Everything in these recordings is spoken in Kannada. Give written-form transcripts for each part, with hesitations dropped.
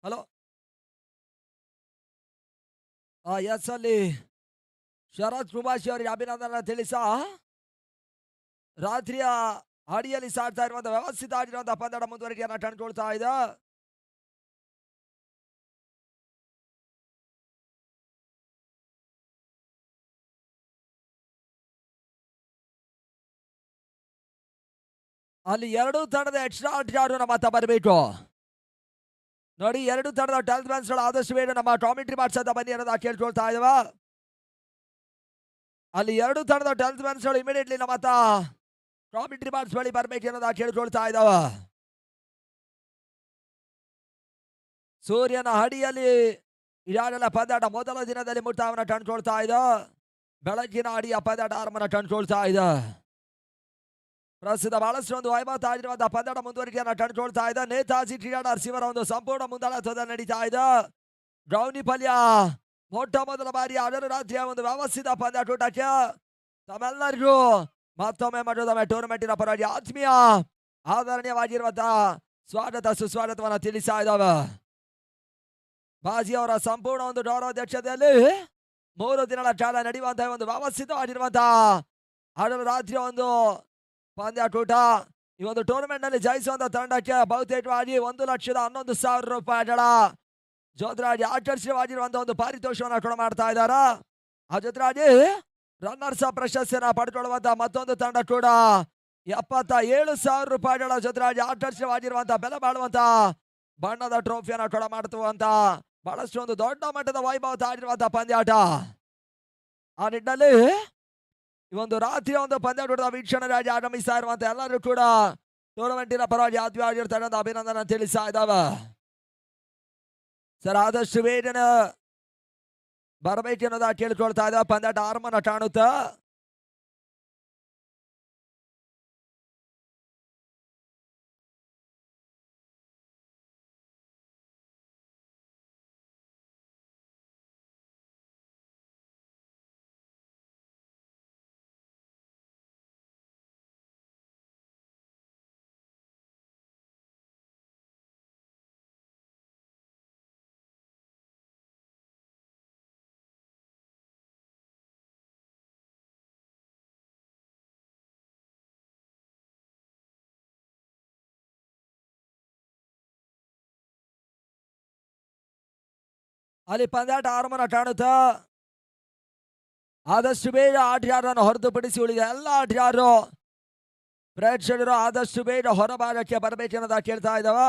ಹಲೋ. ಎಸ್ ಅಲ್ಲಿ ಶರತ್ ಕೃಪಾಶಿ ಅವರಿಗೆ ಅಭಿನಂದನೆ ತಿಳಿಸ ರಾತ್ರಿಯ ಅಡಿಯಲ್ಲಿ ಸಾಡ್ತಾ ಇರುವಂತಹ ವ್ಯವಸ್ಥಿತ ಆಗಿರುವಂತಹ ಪಂದ್ಯದ ಮುಂದುವರಿಕೆಯನ್ನು ಕಂಡುಕೊಳ್ತಾ ಇದೆ. ಅಲ್ಲಿ ಎರಡು ತಂಡದ ಎಕ್ಸ್ಟ್ರಾ ಆಟಗಾರರು ನಮ್ಮ ಹತ್ತ ಬರಬೇಕು ನೋಡಿ. ಎರಡು ತಂಡದ ಟೆಲ್ತ್ ಮ್ಯಾನ್ಸ್ಗಳು ಆದಷ್ಟು ಬೇಗ ನಮ್ಮ ಕಾಮೆಂಟ್ರಿ ಮಾಡ್ಸದ ಬನ್ನಿ ಅನ್ನೋದ ಕೇಳ್ಕೊಳ್ತಾ ಇದಾವ. ಅಲ್ಲಿ ಎರಡು ತಂಡದ ಟೆಲ್ತ್ ಮ್ಯಾನ್ಸ್ಗಳು ಇಮಿಡಿಯೇಟ್ಲಿ ನಮ್ಮ ಹತ್ತ ಕಾಮೆಂಟ್ರಿ ಬಾಕ್ಸ್ ಬಳಿ ಬರ್ಬೇಕು ಅನ್ನೋದ ಕೇಳ್ಕೊಳ್ತಾ ಇದಾವ. ಸೂರ್ಯನ ಅಡಿಯಲ್ಲಿ ಈಗಾಗಲೇ ಪಂದ್ಯಾಟ ಮೊದಲ ದಿನದಲ್ಲಿ ಮುಕ್ತಾಯವನ್ನು ಕಂಡುಕೊಳ್ತಾ ಇದೆ. ಬೆಳಗ್ಗಿನ ಅಡಿಯ ಪಂದ್ಯಾಟ ಆರಂಭವನ್ನು ಕಂಡುಕೊಳ್ತಾ ಇದೆ. ಪ್ರಸ್ತುತ ಬಹಳಷ್ಟು ಒಂದು ವೈಭವ ಆಗಿರುವಂತಹ ಪಂದ್ಯಾಟ ಮುಂದುವರಿಕೆಯನ್ನು ಕಂಡುಕೊಳ್ತಾ ಇದೆ. ನೇತಾಜಿ ಕ್ರೀಡಾಡರ್ಸ್ ಇವರ ಒಂದು ಸಂಪೂರ್ಣ ಮುಂದಾಳತ್ವದಲ್ಲಿ ನಡೀತಾ ಇದೆ. ಗೌನಿ ಪಲ್ಯ ಮೊಟ್ಟ ಮೊದಲ ಬಾರಿ ಅದರ ರಾತ್ರಿಯ ಒಂದು ವ್ಯವಸ್ಥಿತ ಪಂದ್ಯಾಟಕ್ಕೆ ತಮ್ಮೆಲ್ಲರಿಗೂ ಮತ್ತೊಮ್ಮೆ ಮತ್ತೊಮ್ಮೆ ಟೂರ್ನಮೆಂಟಿನ ಪರವಾಗಿ ಆತ್ಮೀಯ ಆದರಣೀಯವಾಗಿರುವಂತಹ ಸ್ವಾಗತ ಸುಸ್ವಾಗತವನ್ನು ತಿಳಿಸ್ತಾ ಇದ್ದಾವೆ. ಬಾಜಿ ಅವರ ಸಂಪೂರ್ಣ ಒಂದು ಗೌರವಾಧ್ಯಕ್ಷತೆಯಲ್ಲಿ 3 ದಿನಗಳ ಕಾಲ ನಡೆಯುವಂತಹ ಒಂದು ವ್ಯವಸ್ಥಿತವಾಗಿರುವಂತಹ ಅದರ ರಾತ್ರಿಯ ಒಂದು ಪಂದ್ಯಾಟೂಟ. ಈ ಒಂದು ಟೂರ್ನಮೆಂಟ್ ನಲ್ಲಿ ಜಯಿಸುವಂತಹ ತಂಡಕ್ಕೆ ಬಹುತೇಕವಾಗಿ 1,11,000 ರೂಪಾಯಿಗಳ ಜೊತೆಯಾಗಿ ಆಕರ್ಷಕವಾಗಿರುವಂತಹ ಒಂದು ಪಾರಿತೋಷವನ್ನು ಕೂಡ ಮಾಡ್ತಾ ಇದ್ದಾರೆ. ಆ ಜೊತೆಯಾಗಿ ರನ್ನರ್ಸ್ ಪ್ರಶಸ್ತಿಯನ್ನು ಪಡೆದುಕೊಳ್ಳುವಂತಹ ಮತ್ತೊಂದು ತಂಡ ಕೂಡ 77,000 ರೂಪಾಯಿಗಳ ಜೊತೆಯಾಗಿ ಆಕರ್ಷಕವಾಗಿರುವಂತಹ ಬೆಲೆ ಬಾಳುವಂತಹ ಬಣ್ಣದ ಟ್ರೋಫಿಯನ್ನು ಕೂಡ ಮಾಡ್ತುವಂತ ಬಹಳಷ್ಟು ಒಂದು ದೊಡ್ಡ ಮಟ್ಟದ ವೈಭವ ಆಗಿರುವಂತಹ ಪಂದ್ಯಾಟ. ಆ ನಿಟ್ಟಿನಲ್ಲಿ ಈ ಒಂದು ರಾತ್ರಿಯ ಒಂದು ಪಂದ್ಯಾಟದ ವೀಕ್ಷಣೆಗಾಗಿ ಆಗಮಿಸ್ತಾ ಇರುವಂತ ಎಲ್ಲರೂ ಕೂಡ ಟೂರ್ನಮೆಂಟಿನ ಪರವಾಗಿ ಆತ್ಮೀಯವಾಗಿರ್ತಕ್ಕಂಥ ಅಭಿನಂದನೆ ತಿಳಿಸ್ತಾ ಇದ್ದಾವೆ. ಸರ್ ಆದಷ್ಟು ಬೇಗನೆ ಬರಬೇಕು ಅನ್ನೋದ ಕೇಳ್ಕೊಳ್ತಾ ಇದ್ದಾವೆ. ಪಂದ್ಯಾಟ ಆರಂಭನ ಕಾಣುತ್ತಾ ಅಲ್ಲಿ ಪಂದ್ಯಾಟ ಆರಂಭನ ಕಾಣುತ್ತಾ ಆದಷ್ಟು ಬೇಗ ಆಟಗಾರರನ್ನು ಹೊರತುಪಡಿಸಿ ಉಳಿದ ಎಲ್ಲ ಆಟಗಾರರು ಪ್ರೇಕ್ಷಕರು ಆದಷ್ಟು ಬೇಗ ಹೊರಭಾಗಕ್ಕೆ ಬರಬೇಕೆನ್ನೋದ ಕೇಳ್ತಾ ಇದ್ದಾವ.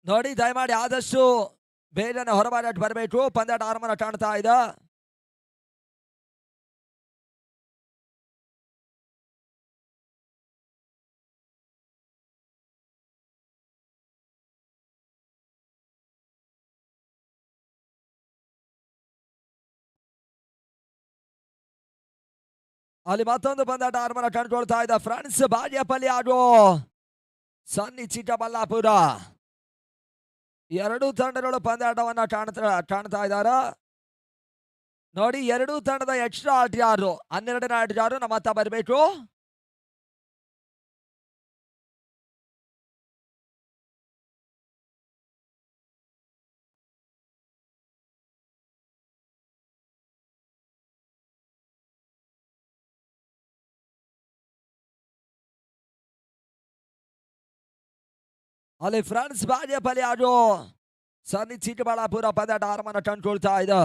ನೋಡಿ ದಯಮಾಡಿ ಆದಷ್ಟು ಬೇಗನೆ ಹೊರಭಾಗಕ್ಕೆ ಬರಬೇಕು. ಪಂದ್ಯಾಟ ಆರಂಭನ ಕಾಣ್ತಾ ಇದೆ. ಅಲ್ಲಿ ಮತ್ತೊಂದು ಪಂದ್ಯಾಟ ಆರಂಭನ ಕಂಡುಕೊಳ್ತಾ ಇದ್ದ ಫ್ರೆಂಡ್ಸ್ ಬಾಗೇಪಲ್ಲಿ ಹಾಗೂ ಸನ್ನಿ ಚಿಕ್ಕಬಳ್ಳಾಪುರ ಎರಡೂ ತಂಡಗಳು ಪಂದ್ಯಾಟವನ್ನ ಕಾಣ್ತಾ ಇದ್ದಾರೆ. ನೋಡಿ ಎರಡೂ ತಂಡದ ಎಕ್ಸ್ಟ್ರಾ ಆಟಗಾರರು 12ನೇ ಆಟಗಾರರು ನಮ್ಮ ಹತ್ತ ಬರಬೇಕು. ಅಲ್ಲಿ ಫ್ರೆಂಡ್ಸ್ ಬಾಗೇಪಲ್ಲಿ ಹಾಗೂ ಸನ್ನಿ ಚಿಕ್ಕಬಳ್ಳಾಪುರ ಪಂದ್ಯಾಟ ಆರಂಭನ ಕಂಡುಕೊಳ್ತಾ ಇದೆ.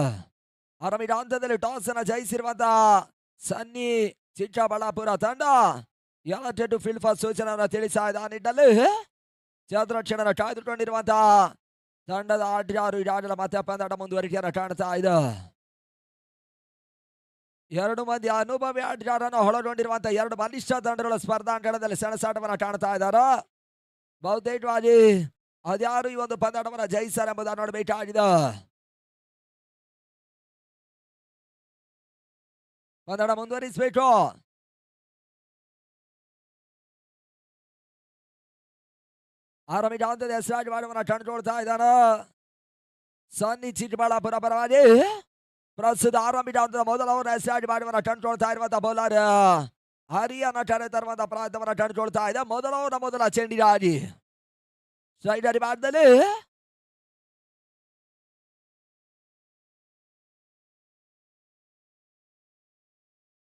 ಆರಂಭಿಕ ಹಂತದಲ್ಲಿ ಟಾಸ್ ಅನ್ನು ಜಯಿಸಿರುವಂತಹ ಸನ್ನಿ ಚಿಕ್ಕಬಳ್ಳಾಪುರ ತಂಡ 2 ಫೀಲ್ಡ್ ಫಸ್ಟ್ ಸೂಚನೆಯನ್ನು ತಿಳಿಸ್ತಾ ಇದೆ. ಆ ನಿಟ್ಟಿನಲ್ಲಿ ಚತುರಕ್ಷಣನ ಕಾಯ್ದುಕೊಂಡಿರುವಂತಹ ತಂಡದ ಆಟಗಾರರು ಈಗಾಗಲೇ ಮತ್ತೆ ಪಂದ್ಯಾಟ ಮುಂದುವರಿಕೆಯನ್ನು ಕಾಣ್ತಾ ಇದೆ. 2 ಮಂದಿ ಅನುಭವಿ ಆಟಗಾರರನ್ನು ಒಳಗೊಂಡಿರುವಂತಹ 2 ಬಲಿಷ್ಠ ತಂಡಗಳ ಸ್ಪರ್ಧಾಂಗಣದಲ್ಲಿ ಸೆಣಸಾಟವನ್ನು ಕಾಣ್ತಾ ಇದ್ದಾರೆ. ಬಹುತೇಕವಾಗಿ ಅದ್ಯಾರು ಈ ಒಂದು ಪಂದ್ಯಾಟವನ್ನು ಜಯಿಸ್ತಾರೆ ಎಂಬುದನ್ನು ನೋಡಬೇಕಾಗಿದೆ. ಪಂದ್ಯಾಟ ಮುಂದುವರಿಸಬೇಕು. ಆರಂಭಿಕ ಹಂತದ ಹೆಸರಾಗಿ ಮಾಡುವನ್ನ ಕಂಡುಕೊಳ್ತಾ ಇದ್ದಾನೆ ಸನ್ನಿ ಚಿಕ್ಕಬಳ್ಳಾಪುರ ಪರವಾಗಿ. ಪ್ರಸ್ತುತ ಆರಂಭಿಕ ಹಂತದ ಮೊದಲ ಓವರ್ ಹೆಸರಾಗಿ ಮಾಡುವನ್ನ ಕಂಡುಕೊಳ್ತಾ ಇರುವಂತಹ ಬೌಲರ್ ಹರಿಯನ್ನ ಕರೆ ತರುವಂತಹ ಪ್ರಯತ್ನವನ್ನು ಕಂಡುಕೊಳ್ತಾ ಇದೆ. ಮೊದಲ ಚೆಂಡಿಗಾಗಿ ಸ್ಟ್ರೈಟ್ ಅಡಿ ಭಾಗದಲ್ಲಿ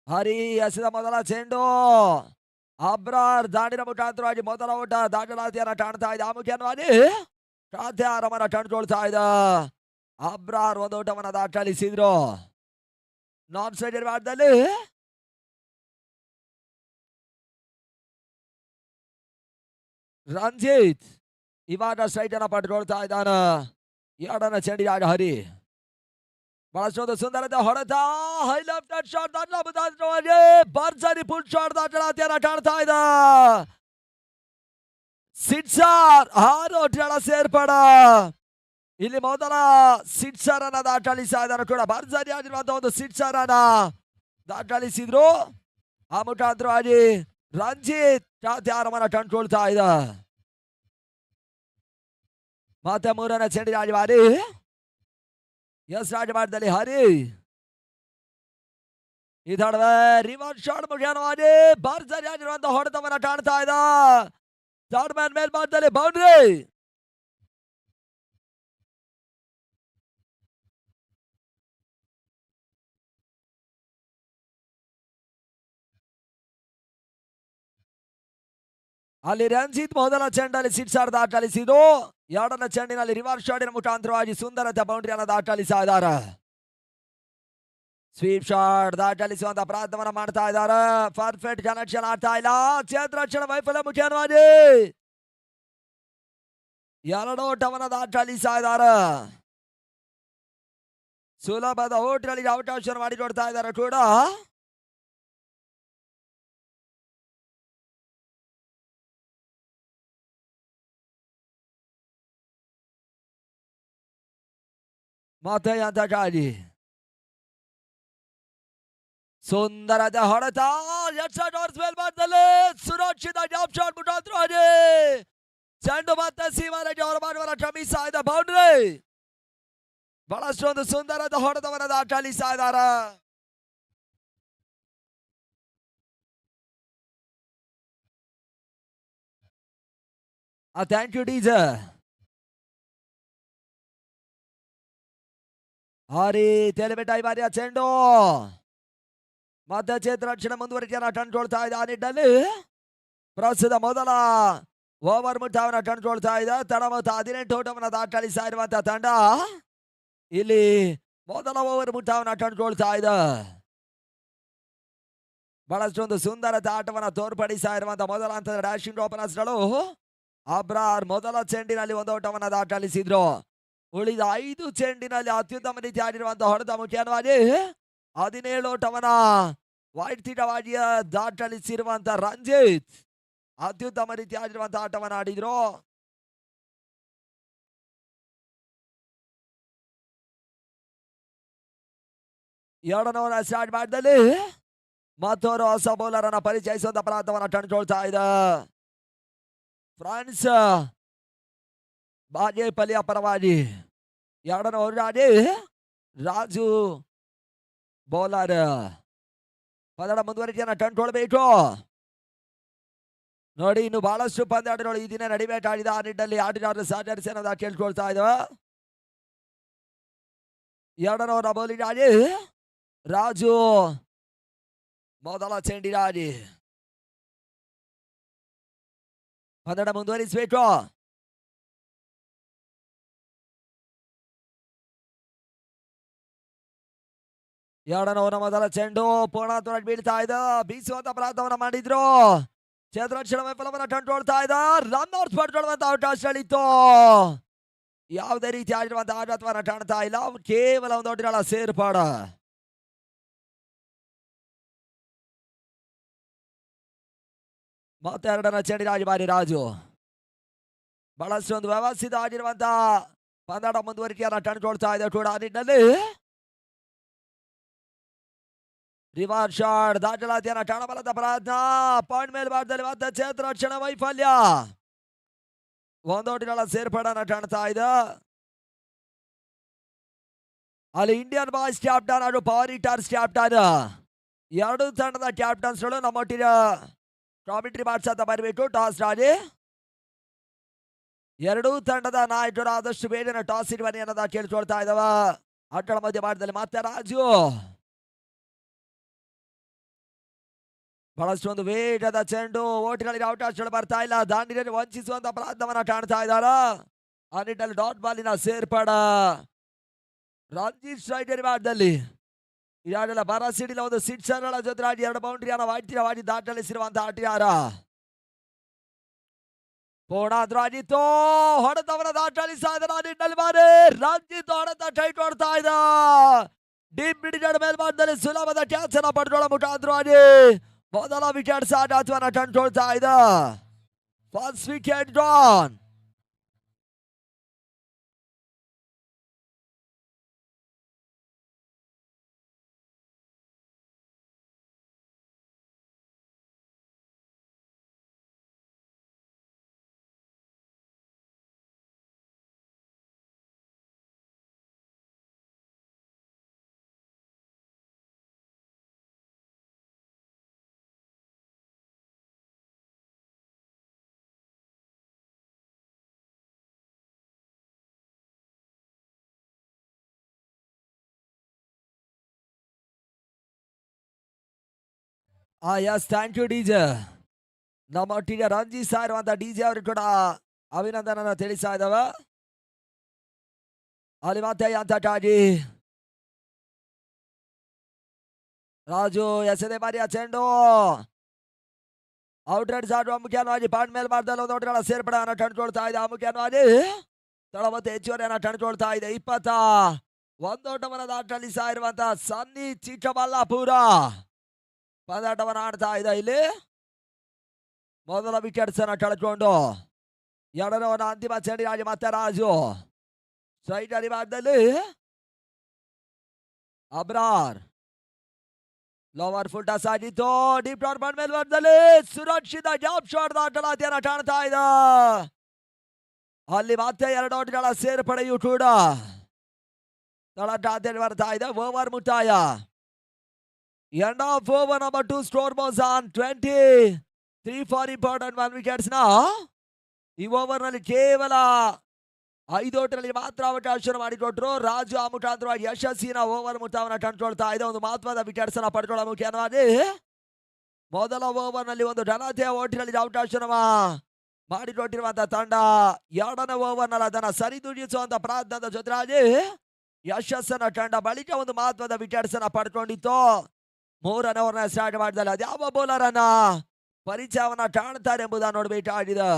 ಹರಿ ಎಸೆದ ಮೊದಲ ಚೆಂಡು ಅಬ್ರಾರ್ ದಾಂಡಿನ ಮುಖಾಂತರವಾಗಿ ಮೊದಲ ಓಟ ದಾಖಲಾತಿಯನ್ನ ಕಾಣ್ತಾ ಇದೆ. ಆ ಮುಖ್ಯವಾಗಿ ಖಾತೆಯಾರವನ್ನ ಕಂಡುಕೊಳ್ತಾ ಇದೆ. ಅಬ್ರಾರ್ ಒಂದು ಓಟವನ್ನ ದಾಖಲಿಸಿದ್ರು. ನಾನ್ ಸ್ಟ್ರೈಟ್ ಭಾಗದಲ್ಲಿ ರಂಜಿತ್ ಇವಾಗ ಸ್ಟ್ರೈಟ್ ಅನ್ನ ಪಡ್ಕೊಳ್ತಾ ಇದ್ದಾನ. ಎರಡನ ಚೆಂಡಿಯಾಗ ಹರಿ ಬಹಳಷ್ಟೊಂದು ಸುಂದರತೆ ಹೊಡೆತ ಹೈ ಲೆಫ್ಟ್ ಶಾಟ್ ಭರ್ಜರಿ ಫುಲ್ ಶಾಟ್ ದಾಖಲಾತಿಯನ್ನ ಕಾಣ್ತಾ ಇದೆ. ಸಿಕ್ಸರ್ 6 ಓಟಗಳ ಸೇರ್ಪಡ. ಇಲ್ಲಿ ಮೊದಲ ಸಿಕ್ಸರ್ ಅನ್ನ ದಾಖಲಿಸ್ತಾ ಇದ್ದಾರೆ ಕೂಡ. ಭರ್ಜರಿ ಆಗಿರುವಂತಹ ಒಂದು ಸಿಕ್ಸರ್ ಅನ್ನ ದಾಖಲಿಸಿದ್ರು. ಆ ಮುಖಾಂತರವಾಗಿ ರಂಜಿತ್ ಖಾತೆಯಾರವನ್ನ ಕಂಡುಕೊಳ್ತಾ ಇದೆ. ಮತ್ತೆ ಮೂರನೇ ಚೆಂಡಿನ ಬಾರಿ ಎಸ್ ರಾಜಮಾಟದಲ್ಲಿ ಹರಿ ಈ ತಡವೆ ರಿವರ್ಸ್ ಶಾಟ್ ಮುಖ್ಯವಾಗಿ ಭರ್ಜರಿ ಆಗಿರುವಂತಹ ಹೊಡೆತವನ್ನ ಕಾಣ್ತಾ ಇದೆ. ಥರ್ಡ್ ಮ್ಯಾನ್ ಮೇಲ್ಭಾಗದಲ್ಲಿ ಬೌಂಡ್ರಿ. ಅಲ್ಲಿ ರಂಜಿತ್ ಮೊದಲ ಚೆಂಡಲ್ಲಿ ಸಿಕ್ಸರ್ ದಾಖಲಿಸಿದ್ದು. ಎರಡನೇ ಚೆಂಡಿನಲ್ಲಿ ರಿವರ್ಸ್ ಶಾಟಿನ ಮುಖಾಂತರವಾಗಿ ಸುಂದರತೆ ಬೌಂಡ್ರಿಯನ್ನು ದಾಖಲಿಸ್ತಾ ಇದ್ದಾರೆ. ಸ್ವೀಪ್ ಶಾಟ್ ದಾಖಲಿಸುವಂತ ಪ್ರಯತ್ನವನ್ನ ಮಾಡ್ತಾ ಇದ್ದಾರೆ. ಪರ್ಫೆಕ್ಟ್ ಕನೆಕ್ಷನ್ ಆಗ್ತಾ ಇಲ್ಲ. ಕ್ಷೇತ್ರರಕ್ಷಣ ವೈಫಲ್ಯ ಮುಖ್ಯವಾಗಿ 2 ಓಟವನ್ನ ದಾಖಲಿಸ್ತಾ ಇದ್ದಾರೆ. ಸುಲಭದ ಓಟ್ಗಳಿಗೆ ಅವಕಾಶ ಮಾಡಿಕೊಡ್ತಾ ಇದ್ದಾರೆ ಕೂಡ. ಮತ್ತೆ ಅಂತಕಾಗಿ ಸುಂದರತೆ ಹೊಡೆತ ಮೇಲ್ಭಾಗದಲ್ಲಿ ಸುರಕ್ಷಿತ ಜಾಬ್ ಶಾಟ್ ಮುಖಾಂತರ ಚೆಂಡು ಮತ್ತೆ ಸೀಮಾರೆಗೆ ಹೊರಬಾಡುವನ್ನ ಕ್ರಮಿಸ್ತಾ ಇದೆ. ಬೌಂಡ್ರಿ ಬಹಳಷ್ಟೊಂದು ಸುಂದರದ ಹೊಡೆತವನ್ನ ದಾಖಲಿಸ್ತಾ ಇದ್ದಾರೆ. Thank you DJ. Hari Telebetta ಈ ಬಾರಿಯ ಚೆಂಡು ಮತ್ತೆ ಕ್ಷೇತ್ರರಕ್ಷಣೆ ಮುಂದುವರಿಕೆಯನ್ನ ಕಂಡುಕೊಳ್ತಾ ಇದೆ. ಆ ನಿಟ್ಟಿನಲ್ಲಿ ಪ್ರಸ್ತುತ ಮೊದಲ ಓವರ್ ಮುಟ್ಟವನ್ನ ಕಂಡುಕೊಳ್ತಾ ಇದೆ. ತಡ ಮೊತ್ತ 18 ಓಟವನ್ನ ದಾಖಲಿಸ್ತಾ ಇರುವಂತಹ ತಂಡ ಇಲ್ಲಿ ಮೊದಲ ಓವರ್ ಮುಟ್ಟವನ್ನ ಕಂಡುಕೊಳ್ತಾ ಇದೆ. ಬಹಳಷ್ಟೊಂದು ಸುಂದರತೆ ಆಟವನ್ನ ತೋರ್ಪಡಿಸ್ತಾ ಇರುವಂತಹ ಮೊದಲ ಹಂತದ ಡ್ಯಾಶಿಂಗ್ ಓಪನರ್ಸ್ಗಳು ಅಬ್ರಾರ್ ಮೊದಲ ಚೆಂಡಿನಲ್ಲಿ 1 ಓಟವನ್ನ ದಾಖಲಿಸಿದ್ರು. ಉಳಿದ 5 ಚೆಂಡಿನಲ್ಲಿ ಅತ್ಯುತ್ತಮ ರೀತಿ ಆಡಿರುವಂತಹ ಹೊಡೆತ ಮುಖ್ಯವಾಗಿ 17 ಓಟವನ್ನ ವೈಯಕ್ತಿಕವಾಗಿ ದಾಖಲಿಸಿರುವಂತಹ ರಂಜಿತ್ ಅತ್ಯುತ್ತಮ ರೀತಿ ಆಡಿರುವಂತಹ ಆಟವನ್ನ ಆಡಿದ್ರು. ಎರಡನೇ ಓವರ್ ಸ್ಟಾರ್ಟ್ ಮಾಡಿದಲ್ಲಿ ಮತ್ತೊಂದು ಹೊಸ ಬೌಲರ್ ಅನ್ನ ಪರಿಚಯಿಸುವಂತ ಪ್ರಯತ್ನವನ್ನ ಕಂಡುಕೊಳ್ತಾ ಇದೆ. ಫ್ರಾನ್ಸ್ ಬಾಗೇಪಲ್ಲಿಯ ಪರವಾಗಿ ಎರಡನೇ ಓವರ್ಗಾಗಿ ರಾಜು ಬೌಲರ್ ಪಂದ್ಯದ ಮುಂದುವರಿಕೆಯನ್ನ ಕಂಡುಕೊಳ್ಬೇಕು. ನೋಡಿ ಇನ್ನು ಬಹಳಷ್ಟು ಪಂದ್ಯಾಟಗಳು ಈ ದಿನ ನಡಿಬೇಕಾಗಿದೆ. ಆ ನಿಟ್ಟಿನಲ್ಲಿ ಆಟಗಾರರು ಸಹಕರಿಸಿ ಅನ್ನೋದ ಕೇಳ್ಕೊಳ್ತಾ ಇದ್ದೇವೆ. ಎರಡನೇ ಓವರ್ ಬೌಲಿಂಗ್ ಆಗಿ ರಾಜು ಮೊದಲ ಚೆಂಡಿಗಾಗಿ ಪಂದ್ಯ ಮುಂದುವರಿಸಬೇಕು. ಎರಡನೇ ಓವರ್ ಮೊದಲ ಚೆಂಡು ಪೂರ್ಣತ್ವವಾಗಿ ಬೀಳ್ತಾ ಇದೆ. ಬೀಸುವಂತ ಪ್ರಯತ್ನವನ್ನ ಮಾಡಿದ್ರು. ಕ್ಷೇತ್ರರಕ್ಷಣ ವೈಫಲ್ಯವನ್ನ ಕಂಡುಕೊಳ್ತಾ ಇದೆ. ರನ್ ಔಟ್ ಪಡ್ಕೊಳ್ಳುವಂತ ಅವಕಾಶಗಳಿತ್ತು. ಯಾವುದೇ ರೀತಿ ಆಗಿರುವಂತಹ ಆಘಾತವನ್ನ ಕಾಣ್ತಾ ಇಲ್ಲ. ಕೇವಲ ಒಂದು ಓಟಗಳ ಸೇರ್ಪಾಡ. ಮತ್ತೆ ಎರಡನೇ ಚೆಂಡಿಗಾಗಿ ಬಾರಿ ರಾಜು ಬಹಳಷ್ಟು ಒಂದು ವ್ಯವಸ್ಥಿತ ಆಗಿರುವಂತಹ ಪಂದ್ಯದ ಮುಂದುವರಿಕೆಯನ್ನ ಕಂಡುಕೊಳ್ತಾ ಇದೆ ಕೂಡ. ಆ ನಿಟ್ಟಿನಲ್ಲಿ ರಿವರ್ಸ್ ಶಾಟ್ ದಾಖಲಾತಿಯನ್ನ ಕಾಣಬಲ್ಲದ ಪ್ರಯತ್ನ. ಪಾಯಿಂಟ್ ಮೇಲ್ಭಾಗದಲ್ಲಿ ಮತ್ತೆ ಕ್ಷೇತ್ರರಕ್ಷಣ ವೈಫಲ್ಯ. 1 ಓಟಗಳ ಸೇರ್ಪಡೆಯನ್ನ ಕಾಣ್ತಾ ಇದೆ. ಅಲ್ಲಿ ಇಂಡಿಯನ್ ಬಾಯ್ಸ್ ಕ್ಯಾಪ್ಟನ್ ಹಾಗೂ ಪವರ್ ಹಿಟರ್ಸ್ ಕ್ಯಾಪ್ಟನ್ ಎರಡು ತಂಡದ ಕ್ಯಾಪ್ಟನ್ಸ್ಗಳು ನಮ್ಮೊಟ್ಟಿಗೆ ಕಾಮೆಂಟ್ರಿ ಬಾಕ್ಸ್ ಅಂತ ಬರಬೇಕು. ಟಾಸ್ ಆಡಿ ಎರಡೂ ತಂಡದ ನಾಯಕರು ಆದಷ್ಟು ಬೇಗನೆ ಟಾಸ್ ಇಟ್ ಬನ್ನಿ ಅನ್ನೋದ ಕೇಳ್ಕೊಳ್ತಾ ಇದಾವ. ಆಟದ ಮಧ್ಯ ಭಾಗದಲ್ಲಿ ಮತ್ತೆ ರಾಜು ಬಹಳಷ್ಟು ಒಂದು ವೇಗದ ಚೆಂಡು, ಓಟಿಗಳಿಗೆ ಅವಕಾಶಗಳು ಬರ್ತಾ ಇಲ್ಲ. ದಾಂಡಿನಲ್ಲಿ ವಂಚಿಸುವಂತ ಪ್ರಯತ್ನವನ್ನ ಕಾಣ್ತಾ ಇದ್ದಾರ. ಆ ನಿಟ್ಟಿನಲ್ಲಿ ಡಾಟ್ ಬಾಲಿನ ಸೇರ್ಪಡ ರಂಜಿತ್ ಸ್ಟ್ರೈಕರ್ ಭಾಗದಲ್ಲಿ ಈಗಾಗಲೇ ಬರಸಿಡಿಲ ಒಂದು ಸಿಕ್ಸರ್ಗಳ ಜೊತೆ ಆಡಿ 2 ಬೌಂಡ್ರಿಯನ್ನು ವೈದ್ಯವಾಗಿ ದಾಖಲಿಸಿರುವಂತಹ ಆಟಗಾರ ಪೂರ್ಣಾದ್ರೂ ಆಗಿತ್ತು. ಹೊಡೆತವನ ದಾಖಲಿಸ್ತಾ ಇದ್ದಾರೆ. ಆ ನಿಟ್ಟಿನಲ್ಲಿ ಬಾರಿ ರಂಜಿತ್ ಹೊಡೆತ ಟೈಟ್ ಹೊಡ್ತಾ ಇದ್ದ. ಡೀಪ್ ಬಿಡಿಗಡ ಮೇಲ್ಭಾಗದಲ್ಲಿ ಸುಲಭದ ಕ್ಯಾಚ್ ಅನ್ನ ಪಡ್ಕೊಳ್ಳೋ ಮುಖಾಂತರ ಆಗಿ ಮೊದಲ ವಿಕೆಟ್ ಸಾಗಾಟವನ್ನ ಕಂಡುಕೊಳ್ತಾ ಇದ್ದ. First wicket gone. Yes thank you DJ. ನಮ್ಮೊಟ್ಟಿಗೆ ರಂಜಿಸ್ತಾ ಇರುವಂತ ಡಿಜೆ ಅವರು ಕೂಡ ಅಭಿನಂದನ ತಿಳಿಸ್ತಾ ಇದ್ದಾವ. ಅಲ್ಲಿ ಮತ್ತೆ ಅಂತಕ್ಕಾಗಿ ರಾಜು ಎಸೆದೆ ಬಾರಿಯ ಚೆಂಡು ಔಟ್ರೈಡ್ ಸಾಡುವ ಮುಖ್ಯವಾಗಿ ಪಾಂಡ್ ಮೇಲ್ಭಾಗದಲ್ಲಿ ಒಂದು ಓಟಗಳ ಸೇರ್ಪಡೆಯನ್ನು ಕಂಡುಕೊಳ್ತಾ ಇದೆ. ಮುಖ್ಯವಾಗಿ ತಳ ಮತ್ತೆ ಹೆಚ್ಚುವರಿಯನ್ನು ಕಂಡುಕೊಳ್ತಾ ಇದೆ. 21 ಓಟವನ್ನು ದಾಖಲಿಸ್ತಾ ಇರುವಂತಹ ಸನ್ನಿ ಚಿಕ್ಕಬಳ್ಳಾಪುರ ಪಂದ್ಯಾಟವನ್ನು ಆಡ್ತಾ ಇದೆ. ಇಲ್ಲಿ ಮೊದಲ ವಿಕೆಟ್ಸ್ ಅನ್ನು ಕಳ್ಕೊಂಡು 2ನೇ ಓವರ್ನ ಅಂತಿಮ ಚೆಂಡಿಗಾಗಿ ಮತ್ತೆ ರಾಜು ಸ್ಟ್ರೈಕರ್ ಭಾಗದಲ್ಲಿ ಅಬ್ರಾರ್ ಲೋವರ್ ಫುಲ್ ಟಸ್ ಆಗಿತ್ತು. ಡೀಪ್ ಡಾಟ್ ಬಂದ ಮೇಲ್ಭಾಗದಲ್ಲಿ ಸುರಕ್ಷಿತ ಗ್ಯಾಪ್ ಶಾಟ್ ದಾಖಲಾತಿಯನ್ನು ಕಾಣ್ತಾ ಇದೆ. ಅಲ್ಲಿ ಮತ್ತೆ 2 ಓಟ್ಗಳ ಸೇರ್ಪಡೆಯೂ ಕೂಡ ತಳಕಾತೆಯಲ್ಲಿ ಬರ್ತಾ ಇದೆ. ಓವರ್ ಮುಕ್ತಾಯ. End of over number 2, score was on 23 for important 1 wickets now. ಈ ಓವರ್ ನಲ್ಲಿ ಕೇವಲ 5 ಓಟಗಳಲ್ಲಿ ಮಾತ್ರ ಅವಕಾಶ ಮಾಡಿಕೊಟ್ರು. ರಾಜು ಆ ಮುಖಾಂತರವಾಗಿ ಯಶಸ್ಸಿನ ಓವರ್ ಮುಕ್ತಾಯವನ್ನು ಕಂಡುಕೊಳ್ತಾ ಇದೆ. ಒಂದು ಮಹತ್ವದ ವಿಕೆಟ್ಸ್ ಅನ್ನು ಪಡ್ಕೊಳ್ಳೋ ಮುಖ್ಯವಾಗಿ ಮೊದಲ ಓವರ್ ನಲ್ಲಿ ಒಂದು ಘನತೆಯ ಓಟಿನಲ್ಲಿ ಅವಕಾಶ ಮಾಡಿಕೊಟ್ಟಿರುವಂತಹ ತಂಡ 2ನೇ ಓವರ್ ನಲ್ಲಿ ಅದನ್ನು ಸರಿದೂಗಿಸುವಂತ ಪ್ರಯತ್ನದ ಜೊತೆಯಾಗಿ ಯಶಸ್ಸನ್ನ ಕಂಡ ಬಳಿಕ ಒಂದು ಮಹತ್ವದ ವಿಕೆಟ್ಸ್ ಅನ್ನ ಪಡ್ಕೊಂಡಿತ್ತು. 3ನೇ ಓವರ್ನ ಸ್ಟಾರ್ಟ್ ಮಾಡಿದಲ್ಲಿ ಅದ್ಯಾವ ಬೌಲರ್ ಅನ್ನ ಪರಿಚಯವನ್ನ ಕಾಣ್ತಾರೆ ಎಂಬುದನ್ನು ನೋಡಬೇಕಾಗಿದೆ.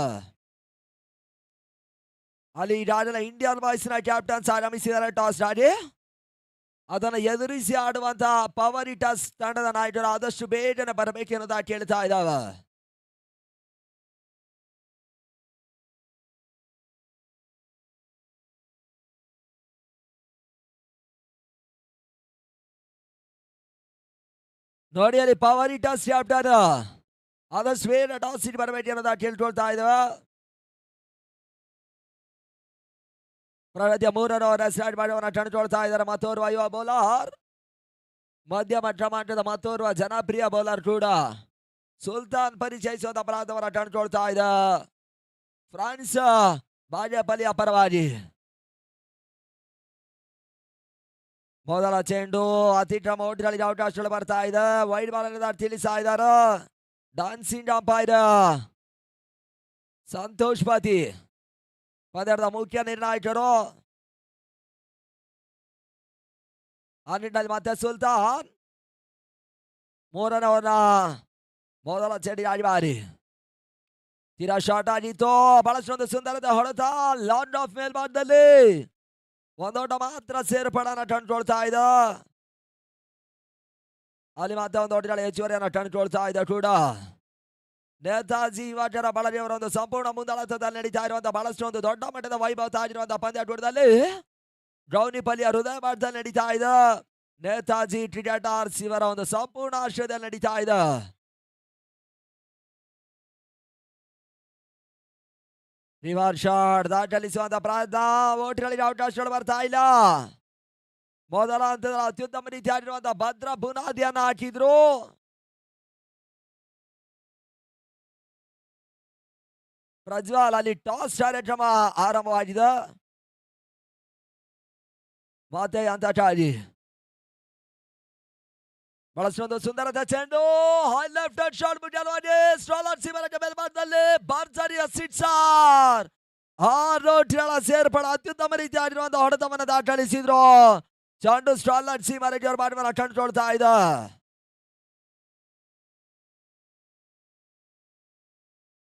ಅಲ್ಲಿ ಈಗಾಗಲೇ ಇಂಡಿಯನ್ ಬಾಯ್ಸ್ ನ ಕ್ಯಾಪ್ಟನ್ಸ್ ಆಗಮಿಸಿದ್ದಾರೆ. ಟಾಸ್ ಆಡಿ ಅದನ್ನು ಎದುರಿಸಿ ಆಡುವಂತಹ ಪವರ್ ಹಿಟರ್ಸ್ ತಂಡದ ನಾಯಕರು ಆದಷ್ಟು ಬೇಗನೆ ಬರಬೇಕೆನ್ನೋದ ಕೇಳ್ತಾ ಇದ್ದಾವೆ. ನೋಡಿ ಅಲ್ಲಿ ಪವರ್ ಹಿಟರ್ಸ್ ಕ್ಯಾಪ್ಟನ್ ಆದಷ್ಟು ಬೇಗ ಟಾಸ್ ಇಟ್ ಬರಬೇಕು ಅನ್ನೋದ ಕೇಳ್ಕೊಳ್ತಾ ಇದ್ದಾವೆ. ಪ್ರಗತಿಯ 3ನೇ ಓವರ್ ಸ್ಟಾರ್ಟ್ ಮಾಡುವನ್ನ ಕಂಡುಕೊಳ್ತಾ ಇದ್ದಾರೆ. ಮತ್ತೋರ್ವ ಯುವ ಬೌಲರ್, ಮಧ್ಯಮ ಕ್ರಮಾಂಕದ ಮತ್ತೋರ್ವ ಜನಪ್ರಿಯ ಬೌಲರ್ ಕೂಡ ಸುಲ್ತಾನ್ ಪರಿಚಯಿಸುವಂತ ಅಪರಾಧವನ್ನ ಕಂಡುಕೊಳ್ತಾ ಇದೆ. ಫ್ರಾನ್ಸ್ ಬಾಗೇಪಲ್ಲಿಯ ಪರವಾಗಿ ಮೊದಲ ಚೆಂಡು ಅತಿಕ್ರಮ ಓಟಗಳಿಗೆ ಅವಕಾಶಗಳು ಬರ್ತಾ ಇದೆ. ವೈಡ್ ಬಾಲ್ ತಿಳಿಸ್ತಾ ಇದ್ದಾರೆ ಡಾನ್ಸಿಂಗ್ ಅಂಪೈರ್ ಸಂತೋಷ್ ಪತಿ, ಪಂದ್ಯದ ಮುಖ್ಯ ನಿರ್ಣಾಯಕರು. ಆ ನಿಟ್ಟಿನಲ್ಲಿ ಮತ್ತೆ ಸುಲ್ತಾನ್ 3ನೇ ಓವರ್ನ ಮೊದಲ ಚೆಂಡಿಗಾಗಿ ಬಾರಿ ತೀರಾ ಶಾರ್ಟ್ ಆಗಿತ್ತು. ಬಹಳಷ್ಟೊಂದು ಸುಂದರದ ಹೊಡೆತ ಲಾಂಗ್ ಆಫ್ ಮೇಲ್ಭಾಗದಲ್ಲಿ ಒಂದೋಟ ಮಾತ್ರ ಸೇರ್ಪಡೆಯನ್ನು ಕಂಡುಕೊಳ್ತಾ ಇದೆ. ಅಲ್ಲಿ ಮತ್ತೆ ಒಂದು ಓಟಗಳ ಹೆಚ್ಚುವರಿಯನ್ನು ಕಂಡುಕೊಳ್ತಾ ಇದೆ ಕೂಡ. ನೇತಾಜಿ ಯುವಕರ ಬಳಲಿಯವರ ಒಂದು ಸಂಪೂರ್ಣ ಮುಂದಾಳತ್ವದಲ್ಲಿ ನಡೀತಾ ಇರುವಂತಹ ಬಹಳಷ್ಟು ಒಂದು ದೊಡ್ಡ ಮಟ್ಟದ ವೈಭವ ತಾಗಿರುವಂತಹ ಪಂದ್ಯಾಟದಲ್ಲಿ ಗೌನಿಪಲ್ಲಿಯ ಹೃದಯ ಭಾಗದಲ್ಲಿ ನಡೀತಾ ಇದೆ. ನೇತಾಜಿ ಕ್ರಿಕೆಟರ್ಸ್ ಇವರ ಒಂದು ಸಂಪೂರ್ಣ ಆಶ್ರಯದಲ್ಲಿ ನಡೀತಾ ಇದೆ. ರಿವರ್ಸ್ ಶಾಟ್ ದಾಖಲಿಸುವಂತ ಪ್ರಯತ್ನ, ಓಟಗಳಿಗೆ ಅವಕಾಶಗಳು ಬರ್ತಾ ಇಲ್ಲ. ಮೊದಲ ಹಂತದ ಅತ್ಯುತ್ತಮ ರೀತಿಯಾಗಿರುವಂತಹ ಭದ್ರ ಬುನಾದಿಯನ್ನ ಹಾಕಿದ್ರು. ಪ್ರಜ್ವಲ್ ಅಲ್ಲಿ ಟಾಸ್ ಕಾರ್ಯಕ್ರಮ ಆರಂಭವಾಗಿದೆ. ಮತ್ತೆ ಅಂತಾಚಾರಿ ಬಳಸೊಂದು ಸುಂದರದ ಚೆಂಡು ಹೈ ಲೆಫ್ಟ್ ಹ್ಯಾಂಡ್ ಶಾಟ್ ಮುಖ್ಯವಾಗಿ ಸ್ಟ್ರಾಲರ್ ಸಿಮರಕ್ಕೆ ಮೇಲ್ಭಾಗದಲ್ಲಿ ಭರ್ಜರಿಯ ಸಿಕ್ಸರ್. 6 ರನ್ಗಳ ಸೇರ್ಪಡೆ ಅತ್ಯುತ್ತಮ ರೀತಿಯಾಗಿರುವಂತಹ ಹೊಡೆತವನ್ನು ದಾಖಲಿಸಿದ್ರು. ಚೆಂಡು ಸ್ಟ್ರಾಲರ್ ಸಿಮರಕ್ಕೆ ಅವರ ಬ್ಯಾಟ್ಮನ್ ಕಂಡುಕೊಳ್ತಾ ಇದೆ.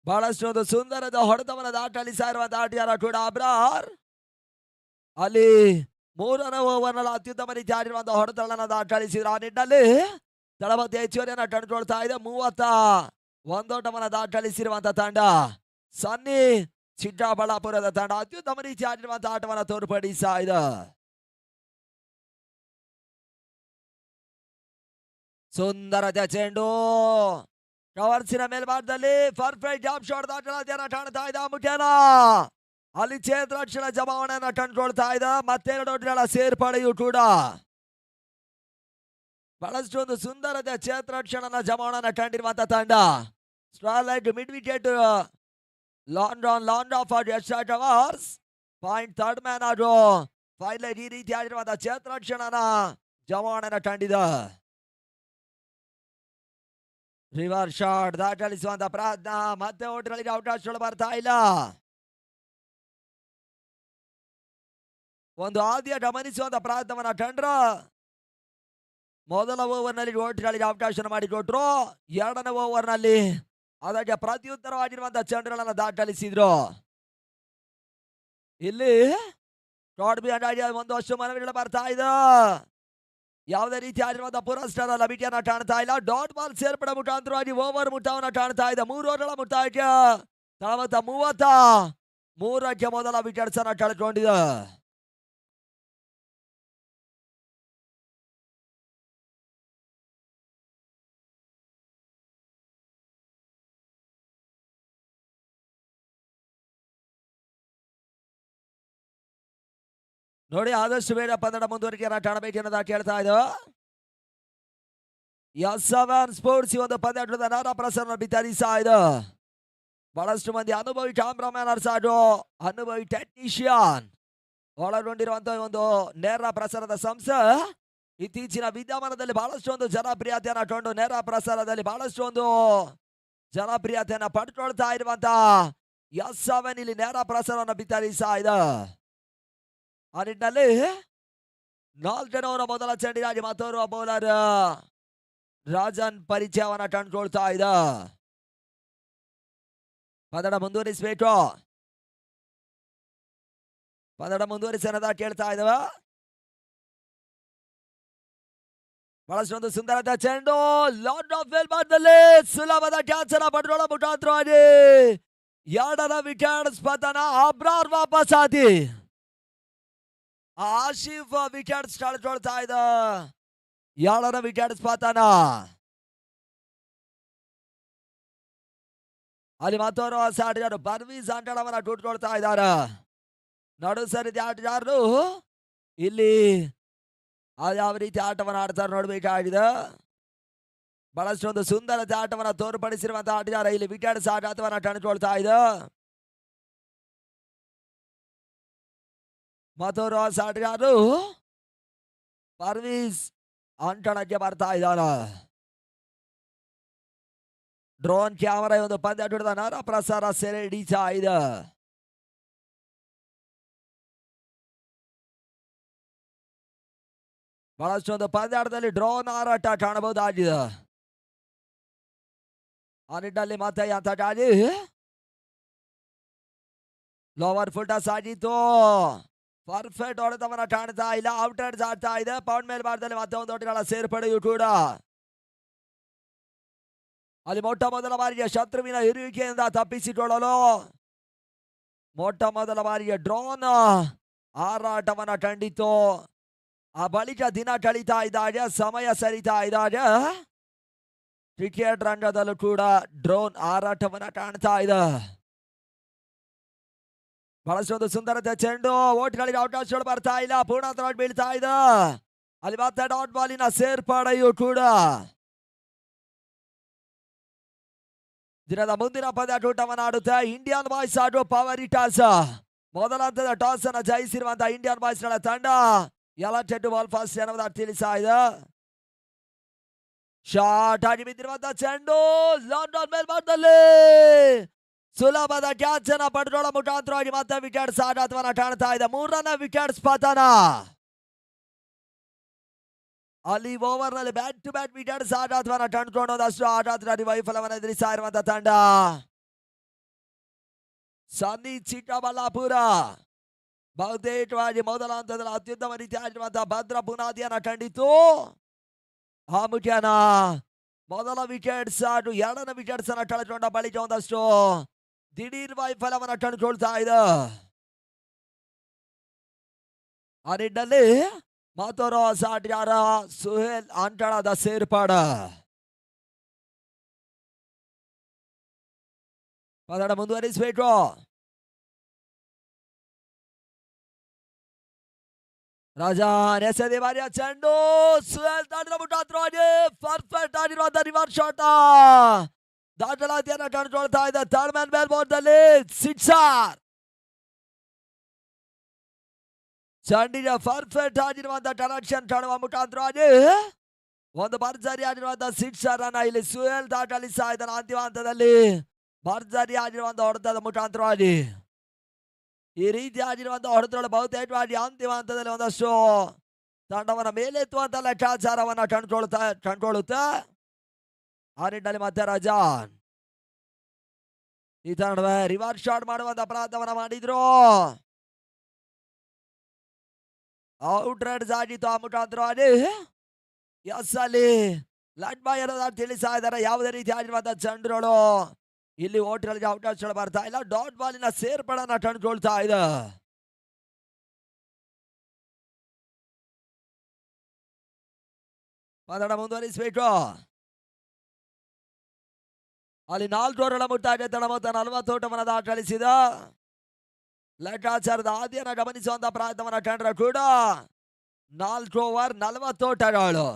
ಬಹಳಷ್ಟು ಒಂದು ಸುಂದರದ ಹೊಡೆತವನ್ನು ದಾಖಲಿಸ್ತಾ ಇರುವಂತಹ ಆಟಗಾರ ಕೂಡ ಅಬ್ರಾರ್. ಅಲ್ಲಿ 3ನೇ ಓವರ್ನಲ್ಲಿ ಅತ್ಯುತ್ತಮ ರೀತಿಯಾಗಿರುವಂತಹ ಹೊಡೆತಗಳನ್ನು ದಾಖಲಿಸಿದ್ರು. ಆ ನಿಟ್ಟಿನಲ್ಲಿ ತಳಮತಿ ಹೆಚ್ಚುವರಿಯನ್ನು ಕಂಡುಕೊಳ್ತಾ ಇದೆ. 31 ಓಟವನ್ನು ದಾಖಲಿಸಿರುವಂತಹ ತಂಡ ಸನ್ನಿ ಚಿಕ್ಕಬಳ್ಳಾಪುರದ ತಂಡ ಅತ್ಯುತ್ತಮ ರೀತಿಯಾಗಿರುವಂತಹ ಆಟವನ್ನು ತೋರ್ಪಡಿಸ್ತಾ ಇದೆ. ಸುಂದರತೆ ಚೆಂಡು ಕವರ್ಸಿನ ಮೇಲ್ಭಾಗದಲ್ಲಿ ಪರ್ಫೆಕ್ಟ್ ಜಾಬ್ ಶಾಟ್ ದಾಖಲಾತಿಯನ್ನು ಕಾಣ್ತಾ ಇದೆ. ಮುಖ್ಯನ ಅಲ್ಲಿ ಕ್ಷೇತ್ರರಕ್ಷಣ ಜಮಾವಣೆಯನ್ನು ಕಂಡುಕೊಳ್ತಾ ಇದೆ. ಮತ್ತೆ 2 ಓಟಗಳ ಸೇರ್ಪಡೆಯೂ ಕೂಡ ಬಹಳಷ್ಟು ಒಂದು ಸುಂದರತೆ ಕ್ಷೇತ್ರರಕ್ಷಣ ಜಮಾವಣೆಯನ್ನು ಕಂಡಿರುವಂತಹ ತಂಡ. Straight mid wicket long off extra covers point third man ಆದ್ರು ಫೈನಲ್ ಈ ರೀತಿಯಾಗಿರುವಂತಹ ಕ್ಷೇತ್ರರಕ್ಷಣನ ಜಮಾವಣೆಯನ್ನು ಕಂಡಿದೆ. ರಿವರ್ಸ್ ಶಾಟ್ ದಾಖಲಿಸುವಂತ ಪ್ರಯತ್ನ. ಮತ್ತೆ ಓಟಗಳಿಗೆ ಅವಕಾಶಗಳು ಬರ್ತಾ ಇಲ್ಲ. ಒಂದು ಆದ್ಯ ಗಮನಿಸುವಂತ ಪ್ರಯತ್ನವನ್ನ ಕಂಡ್ರ ಮೊದಲ ಓವರ್ನಲ್ಲಿ ಓಟಗಳಿಗೆ ಅವಕಾಶ ಮಾಡಿಕೊಟ್ರು. 2ನೇ ಓವರ್ನಲ್ಲಿ ಅದಕ್ಕೆ ಪ್ರತ್ಯುತ್ತರವಾಗಿರುವಂತಹ ಚೆಂಡುಗಳನ್ನು ದಾಖಲಿಸಿದ್ರು. ಇಲ್ಲಿ ಒಂದಷ್ಟು ಮನವಿಗಳು ಬರ್ತಾ ಇದೆ. ಯಾವುದೇ ರೀತಿಯಾಗಿರುವಂತಹ ಪುರಸ್ಕಾರ ಲಭಿಕೆಯನ್ನ ಕಾಣ್ತಾ ಇಲ್ಲ. ಡಾಟ್ ಬಾಲ್ ಸೇರ್ಪಡೆ ಮುಖಾಂತರವಾಗಿ ಓವರ್ ಮುಟ್ಟವನ್ನು ಕಾಣ್ತಾ ಇದೆ. 3 ಓವರ್ಗಳ ಮುಕ್ತಾಯಕ್ಕೆ 33ಕ್ಕೆ ಮೊದಲ ವಿಕೆಟ್ಸ್ ಅನ್ನ ಕಳ್ಕೊಂಡಿದೆ. ನೋಡಿ ಆದಷ್ಟು ಬೇಗ ಪಂದ್ಯದ ಮುಂದುವರಿಕೆಯನ್ನ ಕಾಣಬೇಕೆನ್ನೋದ ಕೇಳ್ತಾ ಇದ್ದೇವೆ. S7 ಸ್ಪೋರ್ಟ್ಸ್ ಈ ಒಂದು ಪಂದ್ಯದ ನೇರ ಪ್ರಸಾರ ಬಿತ್ತರಿಸ್ತಾ ಇದೆ. ಬಹಳಷ್ಟು ಮಂದಿ ಅನುಭವಿ ಕ್ಯಾಮ್ರಾಮ್ಯಾನರ್ಸ್ ಹಾಗೂ ಅನುಭವಿ ಟೆಕ್ನಿಷಿಯನ್ ಒಳಗೊಂಡಿರುವಂತಹ ಒಂದು ನೇರ ಪ್ರಸಾರದ ಸಂಸ್ಥೆ ಇತ್ತೀಚಿನ ವಿದ್ಯಮಾನದಲ್ಲಿ ಬಹಳಷ್ಟು ಒಂದು ಜನಪ್ರಿಯತೆಯನ್ನು ಕೊಂಡು ನೇರ ಪ್ರಸಾರದಲ್ಲಿ ಬಹಳಷ್ಟು ಒಂದು ಜನಪ್ರಿಯತೆಯನ್ನು ಪಡ್ಕೊಳ್ತಾ ಇರುವಂತಹ S7 ಇಲ್ಲಿ ನೇರ ಪ್ರಸಾರವನ್ನು ಬಿತ್ತರಿಸ್ತಾ ಇದೆ. ಆ ನಿಟ್ಟಿನಲ್ಲಿ 4ನೇ ಓವರ್ ಮೊದಲ ಚೆಂಡಿಗಾಗಿ ಮತ್ತೋರ್ವ ಬೌಲರ್ ರಾಜನ್ ಪರಿಚಯವನ್ನು ಕಂಡುಕೊಳ್ತಾ ಇದೆ. ಪಂದ್ಯ ಮುಂದುವರಿಸಬೇಕು. ಪಂದ್ಯ ಮುಂದುವರಿಸೋದ ಕೇಳ್ತಾ ಇದ್ದೇವೆ. ಬಹಳಷ್ಟು ಒಂದು ಸುಂದರತೆ ಚೆಂಡು ಲಾಂಡ್ ಆಫ್ ಮೇಲ್ಭಾಗದಲ್ಲಿ ಸುಲಭದ ಕ್ಯಾಚ್ ಅನ್ನ ಪಡ್ಕೊಳ್ಳೋ ಮುಖಾಂತರವಾಗಿ 2ನೇ ವಿಕೆಟ್ ಪತನ. ಅಬ್ರಾರ್ ವಾಪಸಾತಿ. ಆಶಿಫ್ ವಿಕೆಟ್ಸ್ ಕಳ್ಕೊಳ್ತಾ ಇದೆ. 2ನೇ ವಿಕೆಟ್ ಪತನ. ಅಲ್ಲಿ ಮತ್ತೋರ್ವ ಆಟಗಾರರು ಪರ್ವೀಸ್ ಆಟವನ್ನು ಕೂತ್ಕೊಳ್ತಾ ಇದ್ದಾರೆ. ನಡು ಸರಿದ ಆಟಗಾರರು ಇಲ್ಲಿ ಯಾವ ರೀತಿ ಆಟವನ್ನು ಆಡ್ತಾರೆ ನೋಡ್ಬೇಕಾಗಿದೆ. ಬಹಳಷ್ಟು ಒಂದು ಸುಂದರತೆ ಆಟವನ್ನು ತೋರ್ಪಡಿಸಿರುವಂತಹ ಆಟಗಾರ ಇಲ್ಲಿ ವಿಕೆಟ್ ಆಟವನ್ನು ಕಂಡುಕೊಳ್ತಾ ಇದೆ. ಮತ್ತೋರ್ವ ಆಟಗಾರರು ಪರ್ವೀಸ್ ಅಂಕಣಕ್ಕೆ ಬರ್ತಾ ಇದ್ದಾರೆ. ಡ್ರೋನ್ ಕ್ಯಾಮರಾ ಒಂದು ಪಂದ್ಯ ನೇರ ಪ್ರಸಾರ ಸೆರೆ ಹಿಡಿತಾ ಇದೆ. ಬಹಳಷ್ಟು ಒಂದು ಪಂದ್ಯಾಟದಲ್ಲಿ ಡ್ರೋನ್ ಹಾರಾಟ ಕಾಣಬಹುದಾಗಿದೆ. ಆ ನಿಟ್ಟಿನಲ್ಲಿ ಮತ್ತೆ ಅಂತಾಗಿ ಲೋವರ್ ಫುಟ್ ಸಾಗಿತ್ತು. ಪರ್ಫೆಕ್ಟ್ ಹೊಡೆತವನ್ನ ಕಾಣ್ತಾ ಇಲ್ಲ. ಔಟ್ ಹ್ಯಾಂಡ್ಸ್ ಆಗ್ತಾ ಇದೆ. ಪೌಂಡ್ ಮೇಲ್ಭಾಗದಲ್ಲಿ ಮತ್ತೆ ಒಂದು ಓಟಗಳ ಸೇರ್ಪಡೆಯೂ ಕೂಡ. ಅಲ್ಲಿ ಮೊಟ್ಟ ಮೊದಲ ಬಾರಿಗೆ ಶತ್ರುವಿನ ಇರುವಿಕೆಯಿಂದ ತಪ್ಪಿಸಿಕೊಳ್ಳಲು ಮೊಟ್ಟ ಮೊದಲ ಬಾರಿಗೆ ಡ್ರೋನ್ ಹಾರಾಟವನ್ನ ಕಂಡಿತ್ತು. ಆ ಬಳಿಕ ದಿನ ಕಳೀತಾ ಇದ್ದಾಗ ಸಮಯ ಸರಿತಾ ಇದ್ದಾಗ ಕ್ರಿಕೆಟ್ ರಂಗದಲ್ಲೂ ಕೂಡ ಡ್ರೋನ್ ಹಾರಾಟವನ್ನ ಕಾಣ್ತಾ ಇದೆ. ಬಹಳಷ್ಟು ಒಂದು ಸುಂದರತೆ ಚೆಂಡು ಓಟ್ಗಳಿಗೆ ಅವಕಾಶಗಳು ಬರ್ತಾ ಇಲ್ಲ. ಪೂರ್ಣಾಂತರವಾಗಿ ಬೀಳ್ತಾ ಇದೆ. ಅಲ್ಲಿ ಮತ್ತೆ ಡಾಟ್ ಬಾಲಿನ ಸೇರ್ಪಡೆಯೂ ಕೂಡ. ದಿನದ ಮುಂದಿನ ಪಂದ್ಯಾಟವನ್ನು ಆಡುತ್ತೆ ಇಂಡಿಯನ್ ಬಾಯ್ಸ್ ಆಡುವ ಪವರ್ ಟಾಸ್. ಮೊದಲ ಹಂತದ ಟಾಸ್ ಅನ್ನು ಜಯಿಸಿರುವಂತಹ ಇಂಡಿಯನ್ ಬಾಯ್ಸ್ ಗಳ ತಂಡ ಎಲೆಕ್ಟೆಡ್ ಬಾಲ್ ಫಾಸ್ಟ್ ಎನ್ನುವುದಾಗಿ ತಿಳಿಸ್ತಾ ಇದೆ. ಶಾಟ್ ಆಗಿ ಬಿದ್ದಿರುವಂತಹ ಚೆಂಡು ಲಂಡನ್ ಮೇಲ್ಭಾಗದಲ್ಲಿ ಸುಲಭದ ಕ್ಯಾಚ್ ಅನ್ನ ಪಡೆದುಕೊಳ್ಳೋ ಮುಖಾಂತರವಾಗಿ ಮತ್ತೆ ವಿಕೆಟ್ಸ್ ಆಘಾತವನ್ನ ಕಾಣ್ತಾ ಇದೆ. ಮೂರನೇ ವಿಕೆಟ್ಸ್ ಪತನ. ಅಲ್ಲಿ ಓವರ್ ನಲ್ಲಿ ಬ್ಯಾಟ್ ಟು ಬ್ಯಾಟ್ ವಿಕೆಟ್ಸ್ ಆಘಾತವನ್ನ ಕಂಡುಕೊಂಡಷ್ಟು ಆಘಾತಕಾರಿ ವೈಫಲ್ಯವನ್ನು ಎದುರಿಸ್ತಾ ಇರುವಂತಹ ತಂಡ ಸನ್ನಿ ಚಿಕ್ಕಬಳ್ಳಾಪುರ ಬಹುತೇಕವಾಗಿ ಮೊದಲ ಹಂತದಲ್ಲಿ ಅತ್ಯುತ್ತಮ ರೀತಿಯಾಗಿರುವಂತಹ ಭದ್ರ ಬುನಾದಿಯನ್ನ ಕಂಡಿತು. ಆ ಮುಖ್ಯನ ಮೊದಲ ವಿಕೆಟ್ಸ್ ಹಾಗೂ ಎರಡನೇ ವಿಕೆಟ್ಸ್ ಅನ್ನ ಕಳೆದುಕೊಂಡ ಬಳಿಕ ಒಂದಷ್ಟು ದಿಢೀರ್ ವೈಫಲ್ಯವನ್ನ ಕಂಡುಕೊಳ್ತಾ ಇದೆ. ಆ ನಿಟ್ಟಿನಲ್ಲಿ ಮತ್ತೋರ್ವ ಆಟಗಾರ ಸುಹೇಲ್ ಅಂಕಣದ ಸೇರ್ಪಾಡು. ಪಂದ್ಯ ಮುಂದುವರಿಸಬೇಕು. ರಾಜಾ ಎಸೆದಿ ಬಾರಿಯ ಚೆಂಡು ಸುಹೇಲ್ ದಾಟಿನ ಮುಖಾಂತರವಾಗಿ ಪರ್ಫೆಕ್ಟ್ ಆಗಿರುವಂತಹ ರಿವರ್ಸ್ ಶಾಟ್ ದಾಖಲಾತಿಯನ್ನು ಕಂಡುಕೊಳ್ತಾ ಇದೆ. ಥರ್ಡ್ ಮ್ಯಾನ್ ಮೇಲ್ಬೋರ್ಡ್ನಲ್ಲಿ ಸಿಕ್ಸರ್. ಚಂಡಿಗೆ ಪರ್ಫೆಕ್ಟ್ ಆಗಿರುವಂತಹ ಕನೆಕ್ಷನ್ ಕಾಣುವ ಮುಖಾಂತರವಾಗಿ ಒಂದು ಭರ್ಜರಿ ಆಗಿರುವಂತಹ ಸಿಕ್ಸರ್ ಅನ್ನ ಇಲ್ಲಿ ಸುಹೇಲ್ ದಾಖಲಿಸ್ತಾ ಇದ್ದಾನೆ. ಅಂತಿಮ ಹಂತದಲ್ಲಿ ಭರ್ಜರಿ ಆಗಿರುವಂತಹ ಹೊಡೆತದ ಮುಖಾಂತರವಾಗಿ ಈ ರೀತಿ ಆಗಿರುವಂತಹ ಹೊಡೆತಗಳು ಬಹುತೇಕವಾಗಿ ಅಂತಿಮ ಹಂತದಲ್ಲಿ ಒಂದಷ್ಟು ತಂಡವನ್ನ ಮೇಲೆತ್ತುವಂತ ಲೆಕ್ಕಾಚಾರವನ್ನ ಕಂಡುಕೊಳ್ಳುತ್ತೆ. ಆ ನಿಟ್ಟಿನಲ್ಲಿ ಮತ್ತೆ ರಜಾನ್ ಈ ತಂಡವೇ ರಿವರ್ಸ್ ಶಾಟ್ ಮಾಡುವಂತ ಪ್ರಯತ್ನವನ್ನ ಮಾಡಿದ್ರು. ಔಟ್ ರೈಡ್ಸ್ ಆಗಿತ್ತು. ಆ ಮುಖಾಂತರವಾಗಿ ಎಸ್ ಅಲ್ಲಿ ಲಡ್ ಬಾಯ್ ಅನ್ನೋದಾಗಿ ತಿಳಿಸ್ತಾ ಇದ್ದಾರೆ. ಯಾವುದೇ ರೀತಿ ಆಗಿರುವಂತಹ ಚೆಂಡುಗಳು ಇಲ್ಲಿ ಓಟ್ಗಳಿಗೆ ಅವಕಾಶಗಳು ಬರ್ತಾ ಇಲ್ಲ. ಡಾಟ್ ಬಾಲಿನ ಸೇರ್ಪಡನ್ನ ಕಂಡುಕೊಳ್ತಾ ಇದೆ. ಪಂದ್ಯ ಮುಂದುವರಿಸಬೇಕು. ಅಲ್ಲಿ 4 ಓವರ್ಗಳ ಮುಟ್ಟಾಗಿ ತಡ ಮೊತ್ತ 40 ಓಟವನ್ನು ದಾಖಲಿಸಿದ ಲೆಕ್ಕಾಚಾರದ ಆದಿಯನ್ನು ಗಮನಿಸುವಂತಹ ಪ್ರಯತ್ನವನ್ನು ಕಂಡ್ರೆ ಕೂಡ 4 ಓವರ್ 40 ಓಟಗಳು.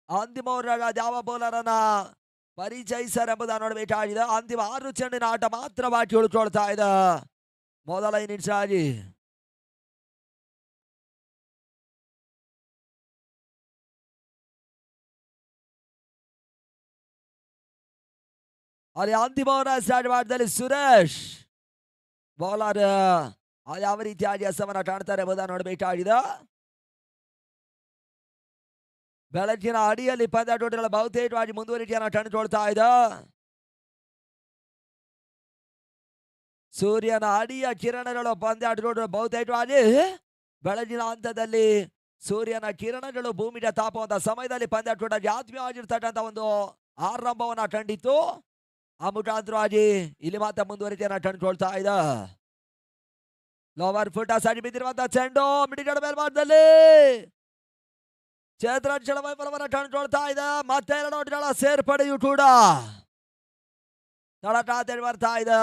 ಅಂತಿಮ ಓವರ್ ಯಾವ ಬೌಲರ್ ಅನ್ನ ಪರಿಚಯಿಸರ್ ಎಂಬುದನ್ನು ನೋಡಬೇಕಾಗಿದೆ. ಅಂತಿಮ 6 ಚೆಂಡಿನ ಆಟ ಮಾತ್ರ ಬಾಕಿ ಉಳ್ಕೊಳ್ತಾ ಇದೆ ಮೊದಲ ಇನ್ನಿಂಗ್ಸ್ ಆಗಿ. ಅಲ್ಲಿ ಅಂತಿಮ ಓವರ್ ಸ್ಟಾರ್ಟ್ ಮಾಡಿದಲ್ಲಿ ಸುರೇಶ್ ಬೌಲರ್ ಯಾವ ರೀತಿಯಾಗಿ ಎಸವನ್ನ ಕಾಣ್ತಾರೆ ಎಂಬುದನ್ನು ನೋಡಬೇಕಾಗಿದೆ. ಬೆಳಕಿನ ಅಡಿಯಲ್ಲಿ ಪಂದ್ಯಾಟಗಳ ಬಹುತೇಕವಾಗಿ ಮುಂದುವರಿಕೆಯನ್ನು ಕಂಡುಕೊಳ್ತಾ ಇದೆ. ಸೂರ್ಯನ ಅಡಿಯ ಕಿರಣಗಳು ಪಂದ್ಯಾಟಗಳು ಬಹುತೇಕವಾಗಿ ಬೆಳಗಿನ ಹಂತದಲ್ಲಿ ಸೂರ್ಯನ ಕಿರಣಗಳು ಭೂಮಿಗೆ ತಾಪುವಂತ ಸಮಯದಲ್ಲಿ ಪಂದ್ಯಾಟವಾಗಿ ಆತ್ಮೀಯವಾಗಿರ್ತಕ್ಕಂಥ ಒಂದು ಆರಂಭವನ್ನ ಕಂಡಿತ್ತು. ಆ ಮುಖಾಂತರವಾಗಿ ಇಲ್ಲಿ ಮಾತ್ರ ಮುಂದುವರಿಕೆಯನ್ನು ಕಂಡುಕೊಳ್ತಾ ಇದೆ. ಲೋವರ್ ಫುಟ್ ಸಾಗಿ ಬಿದ್ದಿರುವಂತಹ ಚೆಂಡು ಮಿಡಿಗಡ ಮೇಲ್ಭಾಗದಲ್ಲಿ ಚೇತರಕ್ಷಣ ವೈಫಲ್ಯವನ್ನು ಕಂಡುಕೊಳ್ತಾ ಇದೆ. ಮತ್ತೆ 2 ಓಟಗಳ ಸೇರ್ಪಡೆಯೂ ಕೂಡ ತಳಕಾತೇಳಿ ಬರ್ತಾ ಇದೆ.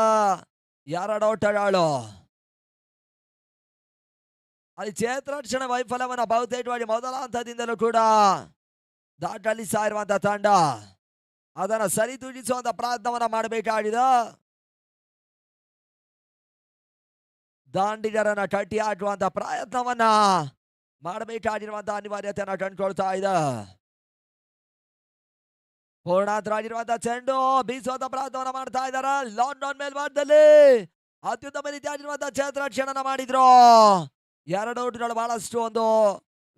2 ಓಟಗಳು ಅಲ್ಲಿ ಚೇತರಕ್ಷಣ ವೈಫಲ್ಯವನ್ನು ಬಹುತೇಕವಾಗಿ ಮೊದಲ ಹಂತದಿಂದಲೂ ಕೂಡ ದಾಖಲಿಸ್ತಾ ಇರುವಂತಹ ತಂಡ ಅದನ್ನ ಸರಿದೂಗಿಸುವಂತ ಪ್ರಯತ್ನವನ್ನ ಮಾಡಬೇಕಾಗಿದೆ. ದಾಂಡಿಗರನ್ನ ಕಟ್ಟಿ ಹಾಕುವಂತ ಪ್ರಯತ್ನವನ್ನ ಮಾಡಬೇಕಾಗಿರುವಂತಹ ಅನಿವಾರ್ಯತೆಯನ್ನ ಕಂಡುಕೊಳ್ತಾ ಇದೆ. ಪೂರ್ಣಾಂತರವಾಗಿರುವಂತಹ ಚೆಂಡು ಬೀಸುವಂತ ಪ್ರಯತ್ನವನ್ನ ಮಾಡ್ತಾ ಇದ್ದಾರೆ. ಲಂಡನ್ ಮೇಲ್ಭಾಗದಲ್ಲಿ ಅತ್ಯುತ್ತಮ ರೀತಿಯಾಗಿರುವಂತಹ ಚೇತರಕ್ಷಣನ ಮಾಡಿದ್ರು. 2 ಔಟ್ಗಳು ಬಹಳಷ್ಟು ಒಂದು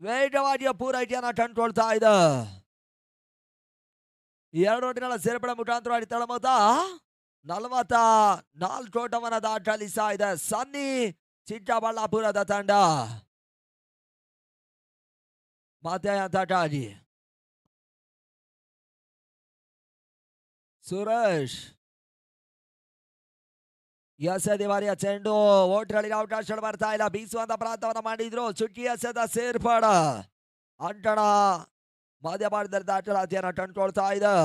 ವೇಗವಾಗಿಯ ಪೂರೈಕೆಯನ್ನ ಕಂಡುಕೊಳ್ತಾ ಇದೆ. 2 ಓಟಗಳ ಸೇರ್ಪಡೆ ಮುಖಾಂತರವಾಗಿ ತಳ ಮೊತ್ತ 44 ಓಟವನ್ನು ದಾಖಲಿಸ್ತಾ ಇದೆ ಸನ್ನಿ ಚಿಕ್ಕಬಳ್ಳಾಪುರದ ತಂಡ. ಮತ್ತೆ ಅಂತಕ್ಕಾಗಿ ಸುರೇಶ್ ಎಸೆದಿ ಬಾರಿಯ ಚೆಂಡು ಓಟ್ಗಳಿಗೆ ಅವಕಾಶಗಳು ಬರ್ತಾ ಇಲ್ಲ. ಬೀಸುವಂತ ಪ್ರಯತ್ನವನ್ನ ಮಾಡಿದ್ರು. ಚುಕ್ಕಿ ಎಸೆದ ಸೇರ್ಪಡ ಅಂಕಣ ಮಧ್ಯಭಾಗದಲ್ಲಿ ದಾಖಲಾತಿಯನ್ನು ಕಂಡುಕೊಳ್ತಾ ಇದೆ.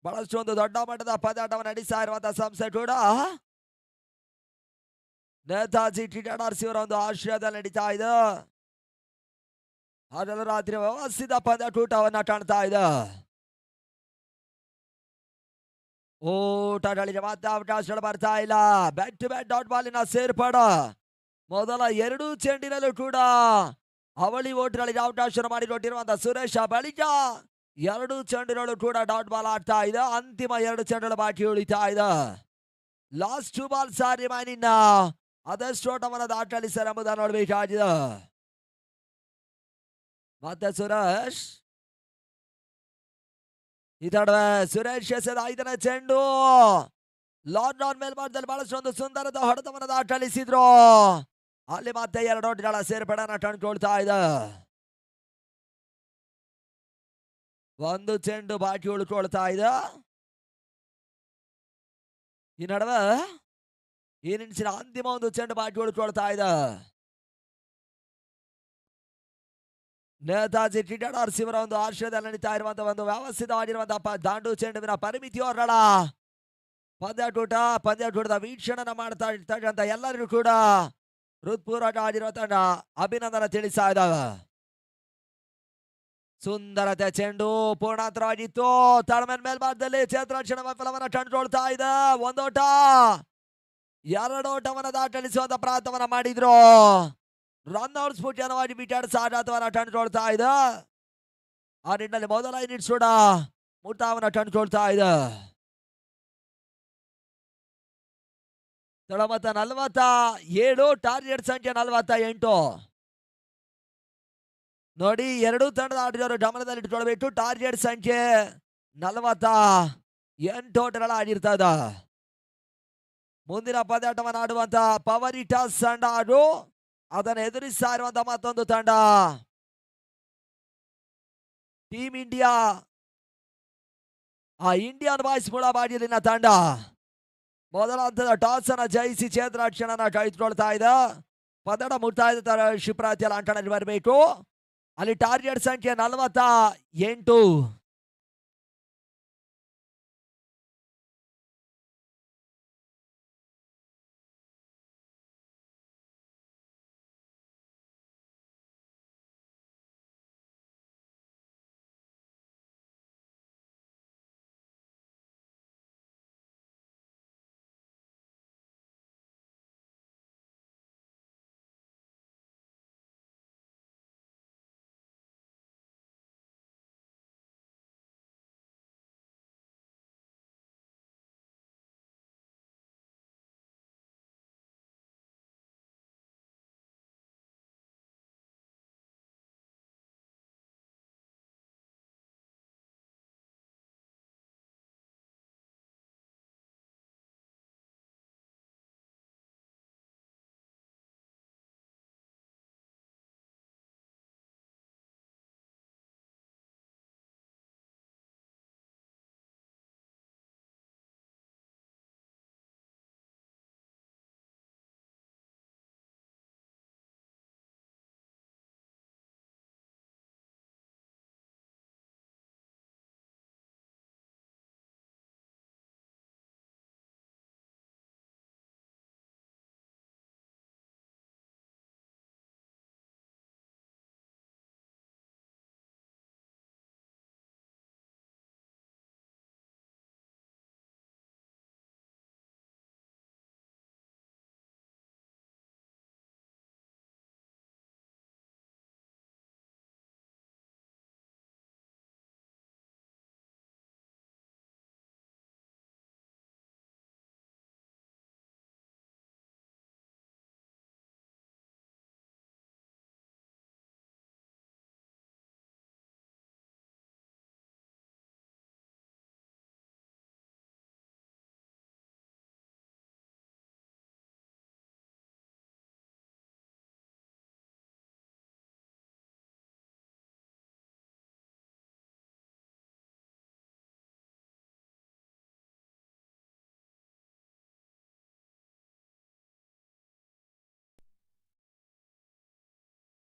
ಬಹಳಷ್ಟು ಒಂದು ದೊಡ್ಡ ಮಟ್ಟದ ಪಂದ್ಯಾಟವನ್ನು ನಡೆಸ್ತಾ ಇರುವಂತಹ ಸಂಸ್ಥೆ ಕೂಡ ನೇತಾಜಿ ಕ್ರಿಕೆಟರ್ಸ್ ಇವರ ಒಂದು ಆಶ್ರಯದಲ್ಲಿ ನಡೀತಾ ಇದೆ. ಹಗಲು ರಾತ್ರಿ ವ್ಯವಸ್ಥಿತ ಪಂದ್ಯಾಟವನ್ನ ಕಾಣ್ತಾ ಇದೆ. ಓಟಗಳಿಗೆ ಮತ್ತೆ ಅವಕಾಶಗಳು ಬರ್ತಾ ಇಲ್ಲ. ಬ್ಯಾಕ್ ಟು ಬ್ಯಾಕ್ ಡಾಟ್ ಬಾಲಿನ ಸೇರ್ಪಡ. ಮೊದಲ 2 ಚೆಂಡಿನಲ್ಲೂ ಕೂಡ ಅವಳಿ ಓಟ್ಗಳಿಗೆ ಅವಕಾಶ ಮಾಡಿಕೊಟ್ಟಿರುವಂತಹ ಸುರೇಶ ಬಳಿಕ 2 ಚೆಂಡುಗಳು ಕೂಡ ಡಾಟ್ ಬಾಲ್ ಆಡ್ತಾ ಇದೆ. ಅಂತಿಮ 2 ಚೆಂಡುಗಳು ಬಾಕಿ ಉಳಿತಾ ಇದೆ. Last 2 balls are remaining now. ಅದೆಷ್ಟು ಓಟವನ್ನು ದಾಖಲಿಸಲು ಎಂಬುದನ್ನು ನೋಡಬೇಕಾಗಿದೆ. ಮತ್ತೆ ಸುರೇಶ್ ಈ ತಡವೆ ಸುರೇಶ್ ಎಸೆದ 5ನೇ ಚೆಂಡು ಲಾಂಗ್ ಆನ್ ಮೇಲ್ಭಾಗದಲ್ಲಿ ಬಹಳಷ್ಟು ಒಂದು ಸುಂದರದ ಹೊಡೆತವನ್ನು ದಾಖಲಿಸಿದ್ರು. ಅಲ್ಲಿ ಮತ್ತೆ 2 ಓಟ್ಗಳ ಸೇರ್ಪಡೆಯನ್ನು ಕಂಡುಕೊಳ್ತಾ ಇದೆ. 1 ಚೆಂಡು ಬಾಕಿ ಉಳ್ಕೊಳ್ತಾ ಇದೆ. ಈ ನಡುವೆ ಈ ಇನ್ನಿಂಗ್ಸಿನ ಅಂತಿಮ 1 ಚೆಂಡು ಬಾಕಿ ಉಳ್ಕೊಳ್ತಾ ಇದೆ. ನೇತಾಜಿ ಕ್ರಿಕೆಟ್ ಆರ್ಸಿವರ ಒಂದು ಆಶ್ರಯದಲ್ಲಿ ನಡೀತಾ ಇರುವಂತಹ ಒಂದು ವ್ಯವಸ್ಥಿತವಾಗಿರುವಂತಹ ದಾಂಡು ಚೆಂಡುವಿನ ಪರಿಮಿತಿಯವರಳ ಪಂದ್ಯಾಟೂಟದ ವೀಕ್ಷಣೆ ಮಾಡ್ತಾ ಇರ್ತಕ್ಕಂಥ ಎಲ್ಲರಿಗೂ ಕೂಡ ಹೃತ್ಪೂರ್ವಕ ಆಗಿರುವ ತಂಡ ಅಭಿನಂದನೆ ತಿಳಿಸ್ತಾ ಇದ್ದಾವೆ. ಸುಂದರತೆ ಚೆಂಡು ಪೂರ್ಣಾಂತರವಾಗಿತ್ತು. ತಳಮೇನ್ ಮೇಲ್ಭಾಗದಲ್ಲಿ ಕ್ಷೇತ್ರರಕ್ಷಣೆ ವಿಫಲವನ್ನು ಕಂಡುಕೊಳ್ತಾ ಇದೆ. 1 ಓಟ 2 ಓಟವನ್ನು ದಾಖಲಿಸುವಂತ ಪ್ರಯತ್ನವನ್ನ ಮಾಡಿದ್ರು. ರನ್ಔಟ್ ಸ್ಫೂರ್ತಿಯವಾಗಿ ವಿಕೆಟ್ ಸಾಗಾಟವನ್ನು ಕಂಡುಕೊಳ್ತಾ ಇದೆ. ಆ ನಿಟ್ಟಿನಲ್ಲಿ ಮೊದಲ ಇನ್ನಿಂಗ್ಸ್ ಕೂಡ ಮುಕ್ತಾಯವನ್ನು ಕಂಡುಕೊಳ್ತಾ ಇದೆ. ತಳಮತ 47, ಟಾರ್ಗೆಟ್ ಸಂಖ್ಯೆ 48. ನೋಡಿ, 2 ತಂಡದ ಆಟಗಾರರು ಗಮನದಲ್ಲಿ ಇಟ್ಕೊಳ್ಬೇಕು. ಟಾರ್ಗೆಟ್ ಸಂಖ್ಯೆ 48 ಓಟಗಳಾಗಿರ್ತಾ ಇದೆ. ಮುಂದಿನ ಪಂದ್ಯಾಟವನ್ನು ಆಡುವಂತ ಪವರ್ ಹಿಟರ್ಸ್ ತಂಡ ಹಾಗೂ ಅದನ್ನು ಎದುರಿಸ್ತಾ ಇರುವಂತ ಮತ್ತೊಂದು ತಂಡ ಟೀಮ್ ಇಂಡಿಯಾ, ಆ ಇಂಡಿಯನ್ ಬಾಯ್ಸ್ ಮುಳಬಾಗಿಲಿನ ತಂಡ ಮೊದಲ ಹಂತದ ಟಾಸ್ ಅನ್ನು ಜಯಿಸಿ ಕ್ಷೇತ್ರರಕ್ಷಣೆಯನ್ನು ಕಾಯ್ದುಕೊಳ್ತಾ ಇದೆ. ಪಂದ್ಯಾಟ ಮುಕ್ತಾಯದ ಶಿಪ್ರಾತಿಯಲ್ಲಿ ಅಂಕಣದಲ್ಲಿ ಬರಬೇಕು. ಅಲ್ಲಿ ಟಾರ್ಗೆಟ್ ಸಂಖ್ಯೆ 48.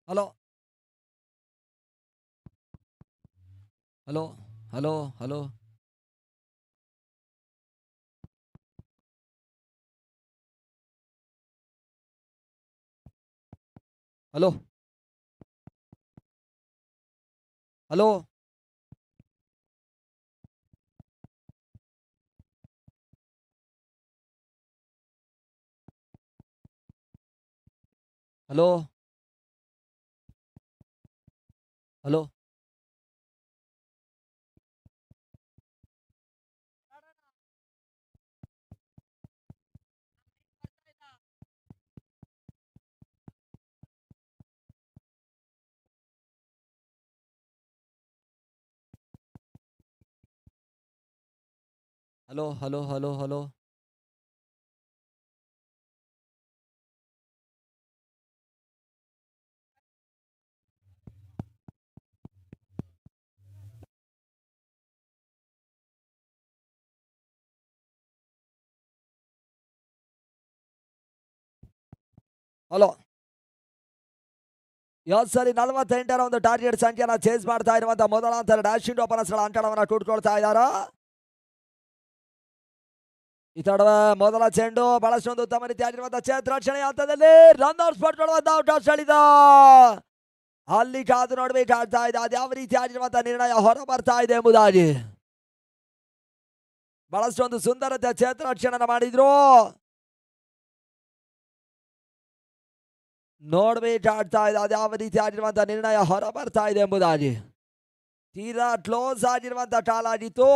Hello hello hello hello hello hello hello hello hello hello hello hello hello ಇವತ್ತು ಸರಿ 48ರ ಒಂದು ಟಾರ್ಗೆಟ್ ಸಂಖ್ಯೆನ ಚೇಸ್ ಮಾಡ್ತಾ ಇರುವಂತಹ ಮೊದಲ ಅಂತರ ಡ್ಯಾಶಿಂಗ್ ಓಪನರ್ಸ್ಗಳ ಅಂಕಣವನ್ನು ಕೂಡ್ಕೊಳ್ತಾ ಇದ್ದಾರೆ. ಈ ತಡವೆ ಮೊದಲ ಚೆಂಡು ಬಹಳಷ್ಟೊಂದು ಉತ್ತಮ ರೀತಿಯಾಗಿರುವಂತಹ ಕ್ಷೇತ್ರರಕ್ಷಣೆ ಹಂತದಲ್ಲಿ ರನ್ ಔಟ್ ಪಡ್ಕೊಳ್ಳುವಂತ ಔಟ್ ಸೆಳೆದ ಅಲ್ಲಿ ಕಾದು ನೋಡ್ಬೇಕಾಗ್ತಾ ಇದೆ ಅದ್ಯಾವ ರೀತಿಯಾಗಿರುವಂತಹ ನಿರ್ಣಯ ಹೊರ ಬರ್ತಾ ಇದೆ ಎಂಬುದಾಗಿ. ಬಹಳಷ್ಟೊಂದು ಸುಂದರತೆ ಕ್ಷೇತ್ರರಕ್ಷಣೆ ಮಾಡಿದ್ರು. ನೋಡ್ಬೇಕಾಗ್ತಾ ಇದೆ ಅದ್ಯಾವ ರೀತಿಯಾಗಿರುವಂತಹ ನಿರ್ಣಯ ಹೊರ ಬರ್ತಾ ಇದೆ ಎಂಬುದಾಗಿ. ತೀರಾ ಕ್ಲೋಸ್ ಆಗಿರುವಂತಹ ಕಾಲ ಆಗಿತ್ತು.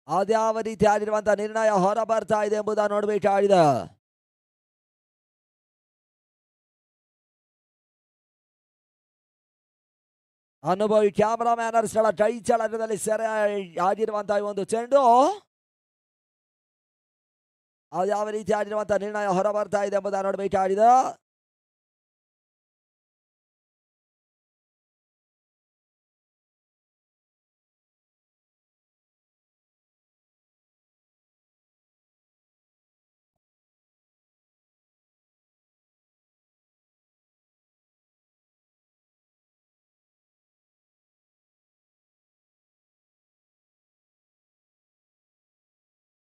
ಅದ್ಯಾವ ರೀತಿಯಾಗಿರುವಂತಹ ನಿರ್ಣಯ ಹೊರ ಬರ್ತಾ ಇದೆ ಎಂಬುದನ್ನು ನೋಡ್ಬೇಕಾಗಿದೆ. ಅನುಭವಿ ಕ್ಯಾಮರಾಮ್ಯಾನರ್ಸ್ಗಳ ಕೈ ಚಳಕದಲ್ಲಿ ಸೆರೆ ಆಗಿರುವಂತಹ ಒಂದು ಚೆಂಡು ಅದು ಯಾವ ರೀತಿಯಾಗಿರುವಂತಹ ನಿರ್ಣಯ ಹೊರ ಬರ್ತಾ ಇದೆ ಎಂಬುದನ್ನು ನೋಡಬೇಕಾಗಿದೆ.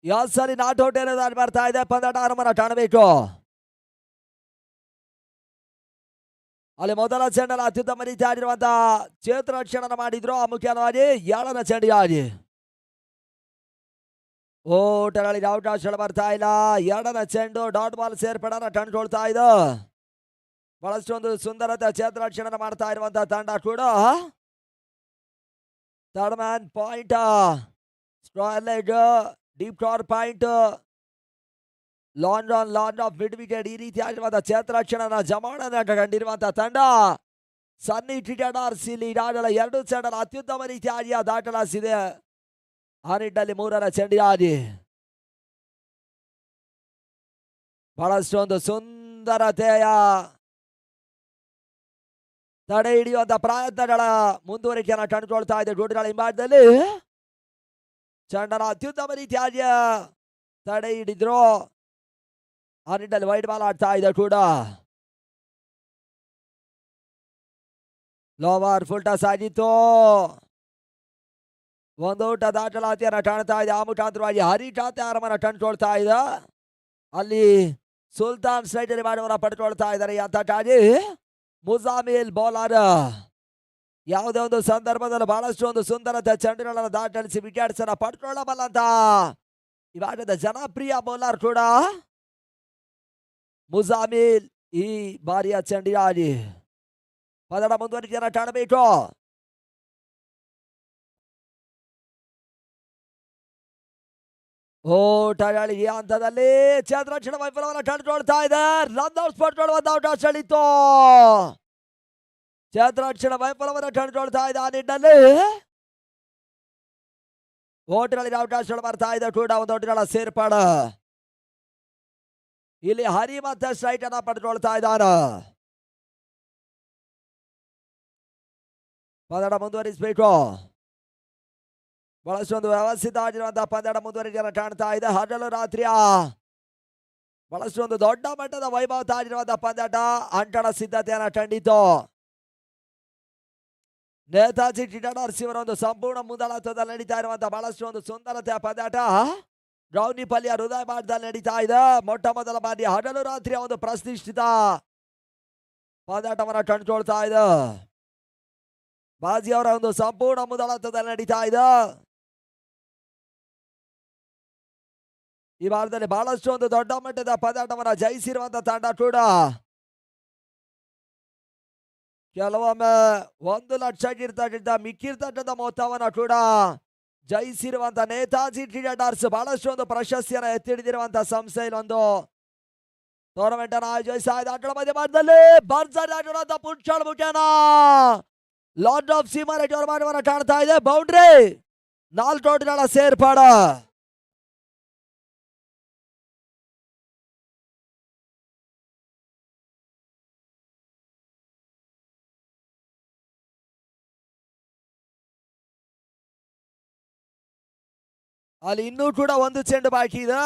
ಯಾವ ಸರಿ ನಾಟ್ ಔಟ್ ಏನೋದು ಬರ್ತಾ ಇದೆ. ಪಂದ್ಯಾಟ ಆರಂಭನ ಕಾಣಬೇಕು. ಅಲ್ಲಿ ಮೊದಲ ಚೆಂಡಲ್ಲಿ ಅತ್ಯುತ್ತಮ ರೀತಿಯಾಗಿರುವಂತಹ ಕ್ಷೇತ್ರರಕ್ಷಣೆ ಮಾಡಿದ್ರು. ಮುಖ್ಯವಾಗಿ 7ರ ಚೆಂಡಿಗಾಗಿ ಓಟಗಳಲ್ಲಿ ಅವಕಾಶಗಳು ಬರ್ತಾ ಇಲ್ಲ. 2ರ ಚೆಂಡು ಡಾಟ್ ಬಾಲ್ ಸೇರ್ಪಡೆನ ಕಂಡುಕೊಳ್ತಾ ಇದೆ. ಬಹಳಷ್ಟೊಂದು ಸುಂದರತೆ ಕ್ಷೇತ್ರರಕ್ಷಣೆ ಮಾಡ್ತಾ ಇರುವಂತಹ ತಂಡ ಕೂಡ third man point square leg deep card point long off mid wicket ಈ ರೀತಿಯಾಗಿರುವಂತಹ ಕ್ಷೇತ್ರರಕ್ಷಣೆನ ಜಮಾವಣೆ ಕಂಡಿರುವಂತಹ ತಂಡ ಸನ್ನಿ ಕ್ರಿಕೆಟ್ ಆರ್ಸಿಲಿ ಈಗಾಗಲೇ 2 ಚೆಂಡನ್ನು ಅತ್ಯುತ್ತಮ ರೀತಿಯಾಗಿ ದಾಖಲಿಸಿದೆ. ಆ ನಿಟ್ಟಿನಲ್ಲಿ 3ರ ಚೆಂಡಿಯಾಗಿ ಬಹಳಷ್ಟೊಂದು ಸುಂದರತೆಯ ತಡೆ ಹಿಡಿಯುವಂತ ಪ್ರಯತ್ನಗಳ ಮುಂದುವರಿಕೆಯನ್ನು ಕಂಡುಕೊಳ್ತಾ ಇದೆ ಜೋಡಿಗಳ ಹಿಂಭಾಗದಲ್ಲಿ. ಚೆಂಡನ ಅತ್ಯುತ್ತಮ ರೀತಿಯಾಗಿ ತಡೆ ಹಿಡಿದ್ರು. ಆ ನಿಟ್ಟಿನಲ್ಲಿ ವೈಡ್ ಬಾಲ್ ಆಡ್ತಾ ಇದೆ ಕೂಡ. ಲೋವರ್ ಫುಲ್ ಟಾಸ್ ಆಗಿತ್ತು. ಒಂದು ಊಟ ದಾಖಲಾತಿಯನ್ನು ಕಾಣ್ತಾ ಇದೆ. ಆ ಮುಖಾಂತರವಾಗಿ ಹರಿ ಖಾತೆ ಆರಂಭನ ಕಂಡುಕೊಳ್ತಾ ಇದೆ. ಅಲ್ಲಿ ಸುಲ್ತಾನ್ ಸ್ಟ್ರೈಟರಿ ಮಾಡುವವರ ಪಡ್ಕೊಳ್ತಾ ಇದ್ದಾರೆ. ಅದಕ್ಕಾಗಿ ಮುಜಾಮಿಲ್ ಬೌಲರ್ ಯಾವುದೇ ಒಂದು ಸಂದರ್ಭದಲ್ಲಿ ಬಹಳಷ್ಟು ಒಂದು ಸುಂದರತೆ ಚೆಂಡುಗಳನ್ನು ದಾಖಲಿಸಿ ವಿಕೆಟ್ಸ್ ಅನ್ನು ಪಡ್ಕೊಳ್ಳಬಲ್ಲಂತ ಇವಾಗದ ಜನಪ್ರಿಯ ಬೌಲರ್ ಕೂಡ ಮುಜಾಮಿಲ್. ಈ ಬಾರಿಯ ಚೆಂಡಿಯಾಗಿ ಪದಡ ಮುಂದುವರಿಕೆಯನ್ನು ಕಾಣಬೇಕು. ಓಟಗಳು ಈ ಹಂತದಲ್ಲಿ ಕ್ಷೇತ್ರರಕ್ಷಣಾ ವೈಫಲ್ಯವನ್ನು ಕಂಡುಕೊಳ್ತಾ ಇದೆ. ರನ್ ಔಟ್ ಪಡ್ಕೊಳ್ಳುವಂತ ಅವಕಾಶ ಸೆಳೀತು. ಕ್ಷೇತ್ರರಕ್ಷಣಾ ವೈಫಲ್ಯವನ್ನು ಕಂಡುಕೊಳ್ತಾ ಇದೆ. ಆ ನಿಟ್ಟಿನಲ್ಲಿ ಓಟಗಳಿಗೆ ಅವಕಾಶಗಳು ಬರ್ತಾ ಇದೆ ಕೂಡ. ಒಂದು ಓಟಗಳ ಸೇರ್ಪಾಡು ಇಲ್ಲಿ ಹರಿ ಮತ್ತೆ ಸ್ಟ್ರೈಕ್ ಅನ್ನ ಪಡ್ಕೊಳ್ತಾ ಇದ್ದಾನೆ. ಪಂದ್ಯ ಮುಂದುವರಿಸಬೇಕು. ಬಹಳಷ್ಟೊಂದು ವ್ಯವಸ್ಥಿತ ಆಗಿರುವಂತಹ ಪಂದ್ಯ ಮುಂದುವರಿಕೆಯನ್ನು ಕಾಣ್ತಾ ಇದೆ. ಹಗಲು ರಾತ್ರಿಯ ಬಹಳಷ್ಟೊಂದು ದೊಡ್ಡ ಮಟ್ಟದ ವೈಭವ ಆಗಿರುವಂತಹ ಪಂದ್ಯಾಟ ಅಂಕಣ ಸಿದ್ಧತೆಯನ್ನು ಕಂಡಿತು. ನೇತಾಜಿ ಕ್ರಿಕೆಟ್ ಆರ್ಸಿಯವರ ಒಂದು ಸಂಪೂರ್ಣ ಮುಂದಾಳತ್ವದಲ್ಲಿ ನಡೀತಾ ಇರುವಂತಹ ಬಹಳಷ್ಟು ಒಂದು ಸುಂದರತೆಯ ಪಂದ್ಯಾಟ ಗೌನಿಪಲ್ಲಿಯ ಹೃದಯ ಭಾಗದಲ್ಲಿ ನಡೀತಾ ಇದೆ. ಮೊಟ್ಟ ಮೊದಲ ಬಾರಿ ಹಗಲು ರಾತ್ರಿಯ ಒಂದು ಪ್ರತಿಷ್ಠಿತ ಪಂದ್ಯಾಟವನ್ನು ಕಂಡುಕೊಳ್ತಾ ಇದೆ. ಬಾಜಿ ಅವರ ಒಂದು ಸಂಪೂರ್ಣ ಮುಂದಾಳತ್ವದಲ್ಲಿ ನಡೀತಾ ಇದೆ. ಈ ವಾರದಲ್ಲಿ ಬಹಳಷ್ಟು ಒಂದು ದೊಡ್ಡ ಮಟ್ಟದ ಪದಾಟವನ್ನ ಜಯಿಸಿರುವಂತ ತಂಡ ಕೂಡ ಕೆಲವೊಮ್ಮೆ 1,00,000 ಮಿಕ್ಕಿರ್ತಕ್ಕಂಥ ಮೊತ್ತವನ್ನ ಕೂಡ ಜಯಿಸಿರುವಂತ ನೇತಾಜಿ ಟ್ರೇಡರ್ಸ್ ಬಹಳಷ್ಟು ಒಂದು ಪ್ರಶಸ್ತಿಯನ್ನ ಎತ್ತಿಡಿದಿರುವಂತ ಸಂಸ್ಥೆ ಇಲ್ಲೊಂದು ಟೂರ್ನಮೆಂಟ್ ಅನ್ನು ಆಯೋಜಿಸ್ತಾ ಇದೆ. ಆಟದ ಮಧ್ಯಭಾಗದಲ್ಲಿ ಭರ್ಜರಿ ಆಗಿರುವಂತ ಪುಟ್ಷಾಳ್ ಮುಖೇನ ಲಾರ್ಡ್ ಆಫ್ ಸೀಮಾ ಟೂರ್ನಮೆಂಟ್ ಕಾಣ್ತಾ ಇದೆ. ಬೌಂಡ್ರಿ 4 ಓಟಗಳ ಸೇರ್ಪಾಡು. ಅಲ್ಲಿ ಇನ್ನೂ ಕೂಡ ಒಂದು ಚೆಂಡು ಬಾಕಿ ಇದೆ.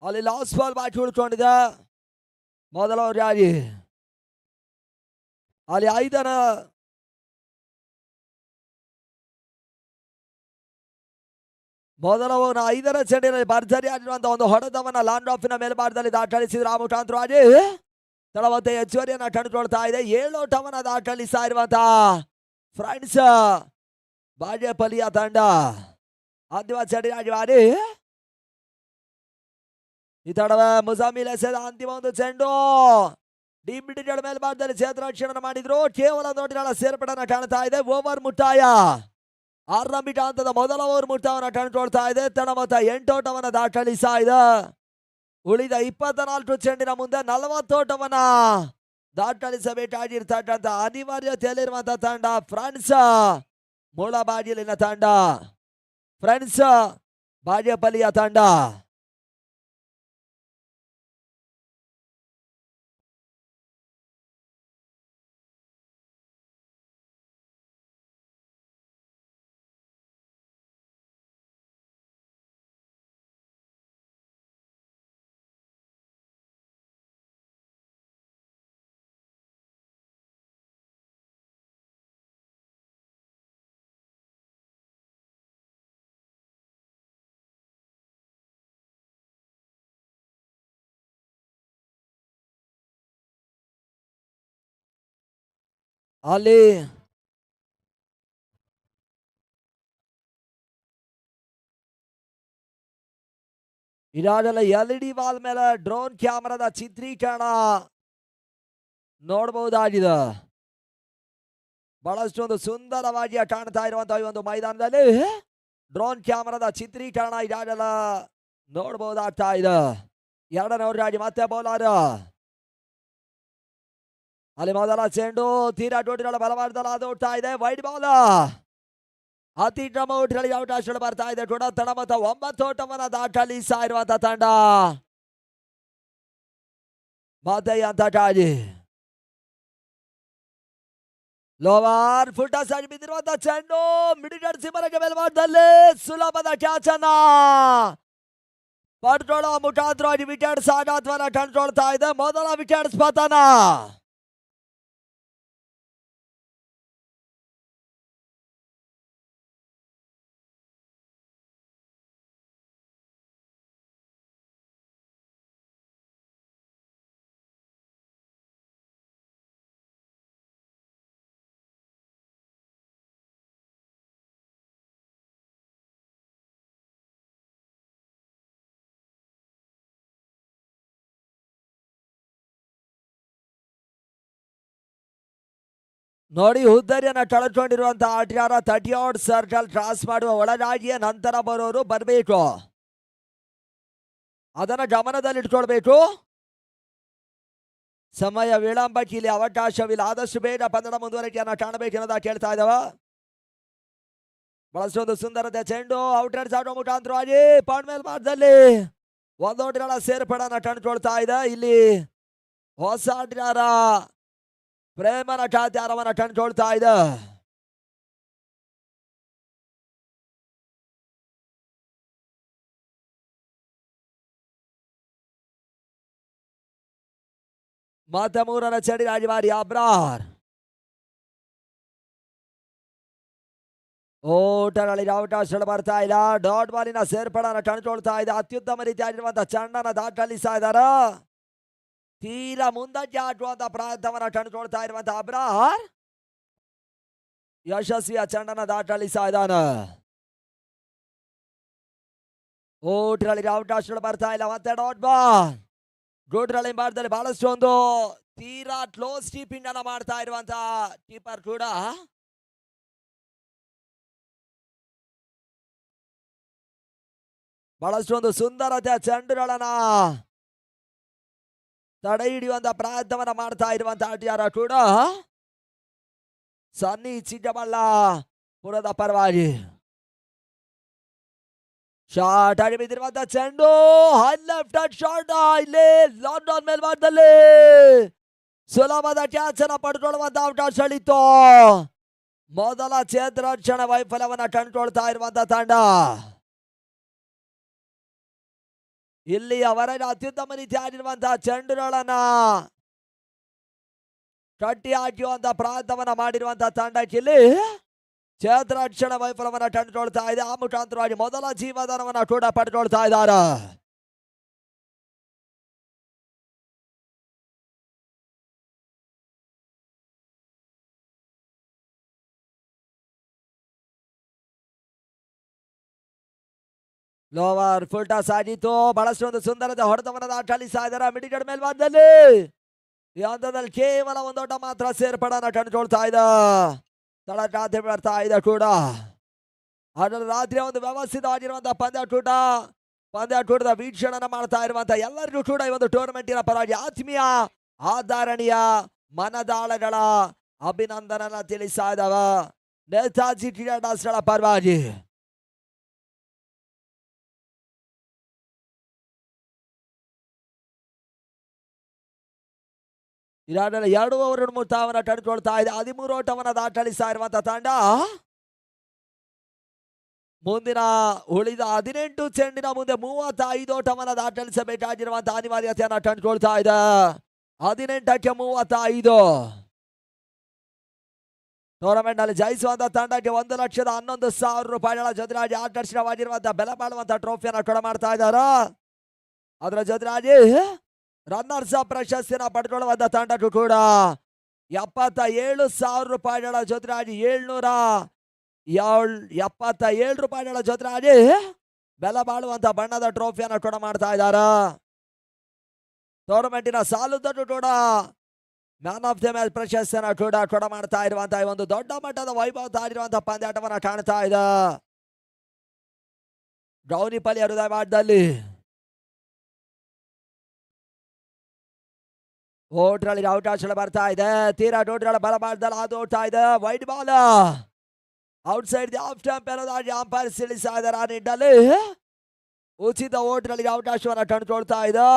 ಅಲ್ಲಿ ಲಾಸ್ಟ್ ಬಾಲ್ ಬಾಕಿ ಉಳ್ಕೊಂಡಿದೆ. ಮೊದಲ ಓವರ್ ಅಲ್ಲಿ 5ರ ಮೊದಲ ಓವರ್ 5ರ ಚೆಂಡಿನಲ್ಲಿ ಭರ್ಜರಿ ಆಗಿರುವಂತಹ ಒಂದು ಹೊಡೆತವನ್ನ ಲಾಂಡ್ ಆಫಿನ ಮೇಲ್ಭಾಗದಲ್ಲಿ ದಾಖಲಿಸಿದ್ರು. ಆ ಮುಖಾಂತರವಾಗಿ ತಳವತ್ತೆ ಹೆಚ್ಚುವರಿಯನ್ನ ಕಂಡುಕೊಳ್ತಾ ಇದೆ. 7 ಓಟವನ್ನ ದಾಖಲಿಸ್ತಾ ಇರುವಂತಹ ಫ್ರೆಂಡ್ಸ್ ಬಾಗೇಪಲ್ಲಿಯ ತಂಡ ಅಂತಿಮ ಚೆಂಡಿಗಾಗಿ ಈ ತಂಡವೇ ಮುಜಾಮಿಲ್ ಎಸೆದ ಅಂತಿಮ ಒಂದು ಚೆಂಡು ಡಿಮಿಡಿಗಳ ಮೇಲ್ಭಾಗದಲ್ಲಿ ಕ್ಷೇತ್ರರಕ್ಷಣೆ ಮಾಡಿದ್ರು. ಕೇವಲ ನೋಟಿಗಳ ಸೇರ್ಪಡೆಯನ್ನ ಕಾಣ್ತಾ ಇದೆ. ಓವರ್ ಮುಕ್ತಾಯ. ಆರಂಭಿಕ ಹಂತದ ಮೊದಲ ಓವರ್ ಮುಕ್ತಾಯವನ್ನ ಕಂಡುಕೊಳ್ತಾ ಇದೆ. ತಂಡ ಮೊತ್ತ 8 ಓಟವನ್ನ ದಾಖಲಿಸ್ತಾ ಇದೆ. ಉಳಿದ 24 ಚೆಂಡಿನ ಮುಂದೆ 40 ಓಟವನ್ನ ದಾಖಲಿಸಬೇಕಾಗಿರ್ತಕ್ಕಂಥ ಅನಿವಾರ್ಯತೆಯಲ್ಲಿರುವಂತಹ ತಂಡ ಫ್ರಾನ್ಸ್ ಮುಳಬಾಗಿಲಿನ ತಂಡ, ಫ್ರೆಂಡ್ಸ್ ಬಾಗೇಪಲ್ಲಿಯ ತಂಡ. ಅಲ್ಲಿ ಈಗಾಗಲೇ LED ವಾಲ್ ಮೇಲೆ ಡ್ರೋನ್ ಕ್ಯಾಮರಾದ ಚಿತ್ರೀಕರಣ ನೋಡಬಹುದಾಗಿದೆ. ಬಹಳಷ್ಟು ಒಂದು ಸುಂದರವಾಗಿ ಕಾಣ್ತಾ ಇರುವಂತಹ ಈ ಒಂದು ಮೈದಾನದಲ್ಲಿ ಡ್ರೋನ್ ಕ್ಯಾಮರಾದ ಚಿತ್ರೀಕರಣ ಈಗಾಗಲೇ ನೋಡಬಹುದಾಗ್ತಾ ಇದೆ. 2ನೇ ಓವರ್ ಮತ್ತೆ ಬೌಲರ್ ಅಲ್ಲಿ ಮೊದಲ ಚೆಂಡು ತೀರಾ ಡೋಟಿಗಳ ಬಲವಾರದಲ್ಲಿ ಅದು ಹೋಗ್ತಾ ಇದೆ. ವೈಡ್ ಬಾಲ್ ಅತಿಕ್ರಮ ಓಟಗಳಿಗೆ ಅವಕಾಶಗಳು ಬರ್ತಾ ಇದೆ ಕೂಡ. ತಂಡ ಮೊತ್ತ 9 ಓಟವನ್ನ ದಾಖಲಿಸ್ತಾ ಇರುವಂತಹ ತಂಡ ಮತ್ತೆ ಅಂತಕಾಗಿ ಲೋವರ್ ಫುಟ್ ಆಗಿ ಬಿದ್ದಿರುವಂತಹ ಚೆಂಡು ಮಿಡಿಗಡ್ ಸಿಮರಗೆ ಮೇಲ್ಭಾಗದಲ್ಲಿ ಸುಲಭದ ಕ್ಯಾಚ್ ಅನ್ನ ಪಡ್ಕೊಳ್ಳೋ ಮುಖಾಂತರವಾಗಿ ವಿಕೆಟ್ ಸಾಗಾಟವನ್ನ ಕಂಡುಕೊಳ್ತಾ ಇದೆ. ಮೊದಲ ವಿಕೆಟ್ ಪತನ. ನೋಡಿ ಹುದ್ದರಿಯನ್ನ ಕಳೆದುಕೊಂಡಿರುವಂತಹ ಆಟಗಾರ 30 ಸರ್ಕಲ್ ಕ್ರಾಸ್ ಮಾಡುವ ಒಳಗಾಗಿಯೇ ನಂತರ ಬರೋರು ಬರಬೇಕು. ಅದನ್ನ ಗಮನದಲ್ಲಿಟ್ಕೊಳ್ಬೇಕು. ಸಮಯ ವಿಳಂಬಕ್ಕೆ ಇಲ್ಲಿ ಅವಕಾಶವಿಲ್ಲ. ಆದಷ್ಟು ಬೇಗ ಪಂದ್ಯದ ಮುಂದುವರಿಕೆಯನ್ನ ಕಾಣಬೇಕೆನ್ನೋದ ಕೇಳ್ತಾ ಇದ್ದಾವ. ಬಹಳಷ್ಟೊಂದು ಸುಂದರತೆ ಚೆಂಡು ಔಟ್ರೈಡ್ ಆಡುವ ಮುಖಾಂತರವಾಗಿ ಪಾಯಿಂಟ್ ಮೇಲ್ಭಾಗದಲ್ಲಿ 1 ಓಟಗಳ ಸೇರ್ಪಡೆಯನ್ನ ಕಂಡುಕೊಳ್ತಾ ಇದೆ. ಇಲ್ಲಿ ಹೊಸ ಆಟಗಾರ ಪ್ರೇಮನ ಖ್ಯಾತ್ಯಾರವನ್ನ ಕಂಡುಕೊಳ್ತಾ ಇದೆ. ಮತ್ತೆ 3ರ ಚೆಂಡಿನ ಅನಿವಾರ್ಯ ಅಬ್ರಾರ್. ಓಟಗಳಿಗೆ ಅವಕಾಶಗಳು ಬರ್ತಾ ಇಲ್ಲ. ಡಾಟ್ ಬಾಲಿನ ಸೇರ್ಪಡೆಯನ್ನ ಕಂಡುಕೊಳ್ತಾ ಇದೆ. ಅತ್ಯುತ್ತಮ ರೀತಿಯಾಗಿರುವಂತಹ ಚೆಂಡನ್ನ ದಾಖಲಿಸ್ತಾ ಇದ್ದಾರೆ. ತೀರಾ ಮುಂದಕ್ಕೆ ಆಡುವಂತ ಪ್ರಯತ್ನವನ್ನ ಕಂಡುಕೊಳ್ತಾ ಇರುವಂತಹ ಅಬ್ರಾರ್ ಯಶಸ್ವಿಯ ಚೆಂಡನ್ನ ದಾಖಲಿಸ್ತಾ ಇದ್ದಾನೆ. ಓಟ್ರಲ್ಲಿ ಅವಕಾಶಗಳು ಬರ್ತಾ ಇಲ್ಲ. ಮತ್ತೆ ಡಾಟ್ ಬಾಲ್. ಗೂಡ್ರಲ್ಲಿ ಬಾರ್ದಲ್ಲಿ ಬಹಳಷ್ಟು ಒಂದು ತೀರಾ ಕ್ಲೋಸ್ ಕೀಪಿಂಗ್ ಅನ್ನ ಮಾಡ್ತಾ ಇರುವಂತ ಕೀಪರ್ ಕೂಡ ಬಹಳಷ್ಟು ಒಂದು ಸುಂದರತೆಯ ಚೆಂಡುಗಳನ್ನ ತಡೆ ಹಿಡಿಯುವಂತ ಪ್ರಯತ್ನವನ್ನ ಮಾಡ್ತಾ ಇರುವಂತ ಆಟಗಾರ ಕೂಡ ಸನ್ನಿ ಚಿಕ್ಕಬಳ್ಳಾಪುರದ ಪರವಾಗಿ. ಶಾಟ್ ಆಗಿ ಬಿದ್ದಿರುವಂತ ಚೆಂಡು ಹೈ ಲೆಫ್ಟ್ ಹ್ಯಾಂಡ್ ಶಾಟ್ ಇಲ್ಲಿ ಲಾಂಡನ್ ಮೇಲ್ಭಾಗದಲ್ಲಿ ಸುಲಭದ ಕ್ಯಾಚ್ ಅನ್ನ ಪಡ್ಕೊಳ್ಳುವಂತ ಅವಕಾಶ ಇತ್ತು. ಮೊದಲ ಕ್ಷೇತ್ರರಕ್ಷಣ ವೈಫಲ್ಯವನ್ನ ಕಂಡುಕೊಳ್ತಾ ಇರುವಂತ ತಂಡ ಇಲ್ಲಿಯವರೆಗೆ ಅತ್ಯುತ್ತಮ ರೀತಿ ಆಡಿರುವಂತಹ ಚೆಂಡುಗಳನ್ನ ಕಟ್ಟಿ ಹಾಕುವಂತ ಪ್ರಯತ್ನವನ್ನ ಮಾಡಿರುವಂತಹ ತಂಡಕ್ಕೆ ಇಲ್ಲಿ ಕ್ಷೇತ್ರರಕ್ಷಣ ವೈಫಲ್ಯವನ್ನ ಕಂಡುಕೊಳ್ತಾ ಇದೆ. ಆ ಮುಖಾಂತರವಾಗಿ ಮೊದಲ ಜೀವದಾನವನ್ನ ಕೂಡ ಪಡ್ಕೊಳ್ತಾ ಇದ್ದಾರೆ. ಲೋವರ್ ಫುಲ್ ಟಾಸ್ ಆಗಿತ್ತು. ಬಹಳಷ್ಟು ಒಂದು ಸುಂದರದ ಹೊಡೆತವನ್ನ ದಾಖಲಿಸ್ತಾ ಇದ್ದಾರೆ ಮಿಡಿಗಡ್ ಮೇಲ್ಭಾಗದಲ್ಲಿ. ಈ ಹಂತದಲ್ಲಿ ಕೇವಲ ಒಂದು ಓಟ ಮಾತ್ರ ಸೇರ್ಪಡನ್ನ ಕಂಡುಕೊಳ್ತಾ ಇದೆ. ತಡಕಾತೆ ಬರ್ತಾ ಇದೆ ಕೂಡ. ಅದರ ರಾತ್ರಿ ಒಂದು ವ್ಯವಸ್ಥಿತವಾಗಿರುವಂತಹ ಪಂದ್ಯಾಟೂಟದ ವೀಕ್ಷಣೆ ಮಾಡ್ತಾ ಇರುವಂತ ಎಲ್ಲರಿಗೂ ಕೂಡ ಈ ಒಂದು ಟೂರ್ನಮೆಂಟಿನ ಪರವಾಗಿ ಆತ್ಮೀಯ ಆಧಾರಣೀಯ ಮನದಾಳಗಳ ಅಭಿನಂದನನ ತಿಳಿಸ್ತಾ ಇದ್ದಾವ ನೇತಾಜಿ ಕ್ರೀಡಾಸ್ಗಳ ಪರವಾಗಿ. ಇದಾದ್ಮೇಲೆ 2 ಓವರ್ ಮುಕ್ತಾಯವನ್ನ ಕಂಡುಕೊಳ್ತಾ ಇದೆ. 13 ಓಟವನ್ನ ದಾಖಲಿಸ್ತಾ ಇರುವಂತ ತಂಡ ಮುಂದಿನ ಉಳಿದ 18 ಚೆಂಡಿನ ಮುಂದೆ 35 ಓಟವನ್ನ ದಾಖಲಿಸಬೇಕಾಗಿರುವಂತಹ ಅನಿವಾರ್ಯತೆಯನ್ನ ಕಂಡುಕೊಳ್ತಾ ಇದೆ. 18ಕ್ಕೆ 35. ಟೂರ್ನಮೆಂಟ್ ನಲ್ಲಿ ಜಯಿಸುವಂತ ತಂಡಕ್ಕೆ 1,11,000 ರೂಪಾಯಿಗಳ ಜೊತೆಯಾಗಿ ಆಕರ್ಷಣವಾಗಿರುವಂತಹ ಬೆಲೆ ಬಾಳುವಂತಹ ಟ್ರೋಫಿಯನ್ನ ಕೊಡ ಮಾಡ್ತಾ ಇದ್ದಾರೆ. ಅದರ ಜೊತೆಯಾಗಿ ರನ್ನರ್ಸ್ ಅಪ್ ಪ್ರಶಸ್ತಿನ ಪಡ್ಕೊಳ್ಳುವಂತ ತಂಡಕ್ಕೂ ಕೂಡ 77,000 ರೂಪಾಯಿಗಳ ಜೊತೆಯಾಗಿ 777 ರೂಪಾಯಿಗಳ ಜೊತೆಯಾಗಿ ಬೆಲೆ ಬಾಳುವಂತ ಬಣ್ಣದ ಟ್ರೋಫಿಯನ್ನ ಕೊಡ ಮಾಡ್ತಾ ಇದ್ದಾರೆ. ಟೂರ್ನಮೆಂಟಿನ ಸಾಲುದ್ದಕ್ಕೂ ಕೂಡ ಮ್ಯಾನ್ ಆಫ್ ದ ಮ್ಯಾಚ್ ಪ್ರಶಸ್ತಿಯನ್ನ ಕೂಡ ಕೊಡ ಮಾಡ್ತಾ ಇರುವಂತಹ ಈ ಒಂದು ದೊಡ್ಡ ಮಟ್ಟದ ವೈಭವ ತಾಳಿರುವಂತಹ ಪಂದ್ಯಾಟವನ್ನ ಕಾಣ್ತಾ ಇದೆ ಗೌನಿಪಲ್ಲಿ ಹೃದಯವಾಡದಲ್ಲಿ. ಓಟ್ಗಳಿಗೆ ಅವಕಾಶಗಳು ಬರ್ತಾ ಇದೆ. ತೀರಾ ಡೋಟ್ಗಳ ಬಲಭಾಗದಲ್ಲಿ ಅದು ಓಡ್ತಾ ಇದೆ. Wide ball outside the off stump ಅನ್ನೋದಾಗಿ ಅಂಪೈರ್ ತಿಳಿಸ್ತಾ ಇದ್ದಾರೆ. ಆ ನಿಟ್ಟಿನಲ್ಲಿ ಉಚಿತ ಓಟ್ಗಳಿಗೆ ಅವಕಾಶವನ್ನ ಕಂಡುಕೊಳ್ತಾ ಇದೆ.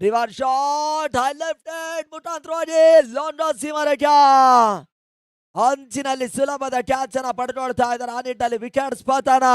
Reverse shot high left hand ಮುಖಾಂತರವಾಗಿ ಲಂಡನ್ ಸೀಮಾರೇಖ ಅಂಚಿನಲ್ಲಿ ಸುಲಭದ ಕ್ಯಾಚ್ ಅನ್ನ ಪಡ್ಕೊಳ್ತಾ ಇದ್ದಾರೆ. ಆ ನಿಟ್ಟಿನಲ್ಲಿ ವಿಕೆಟ್ ಪತನ.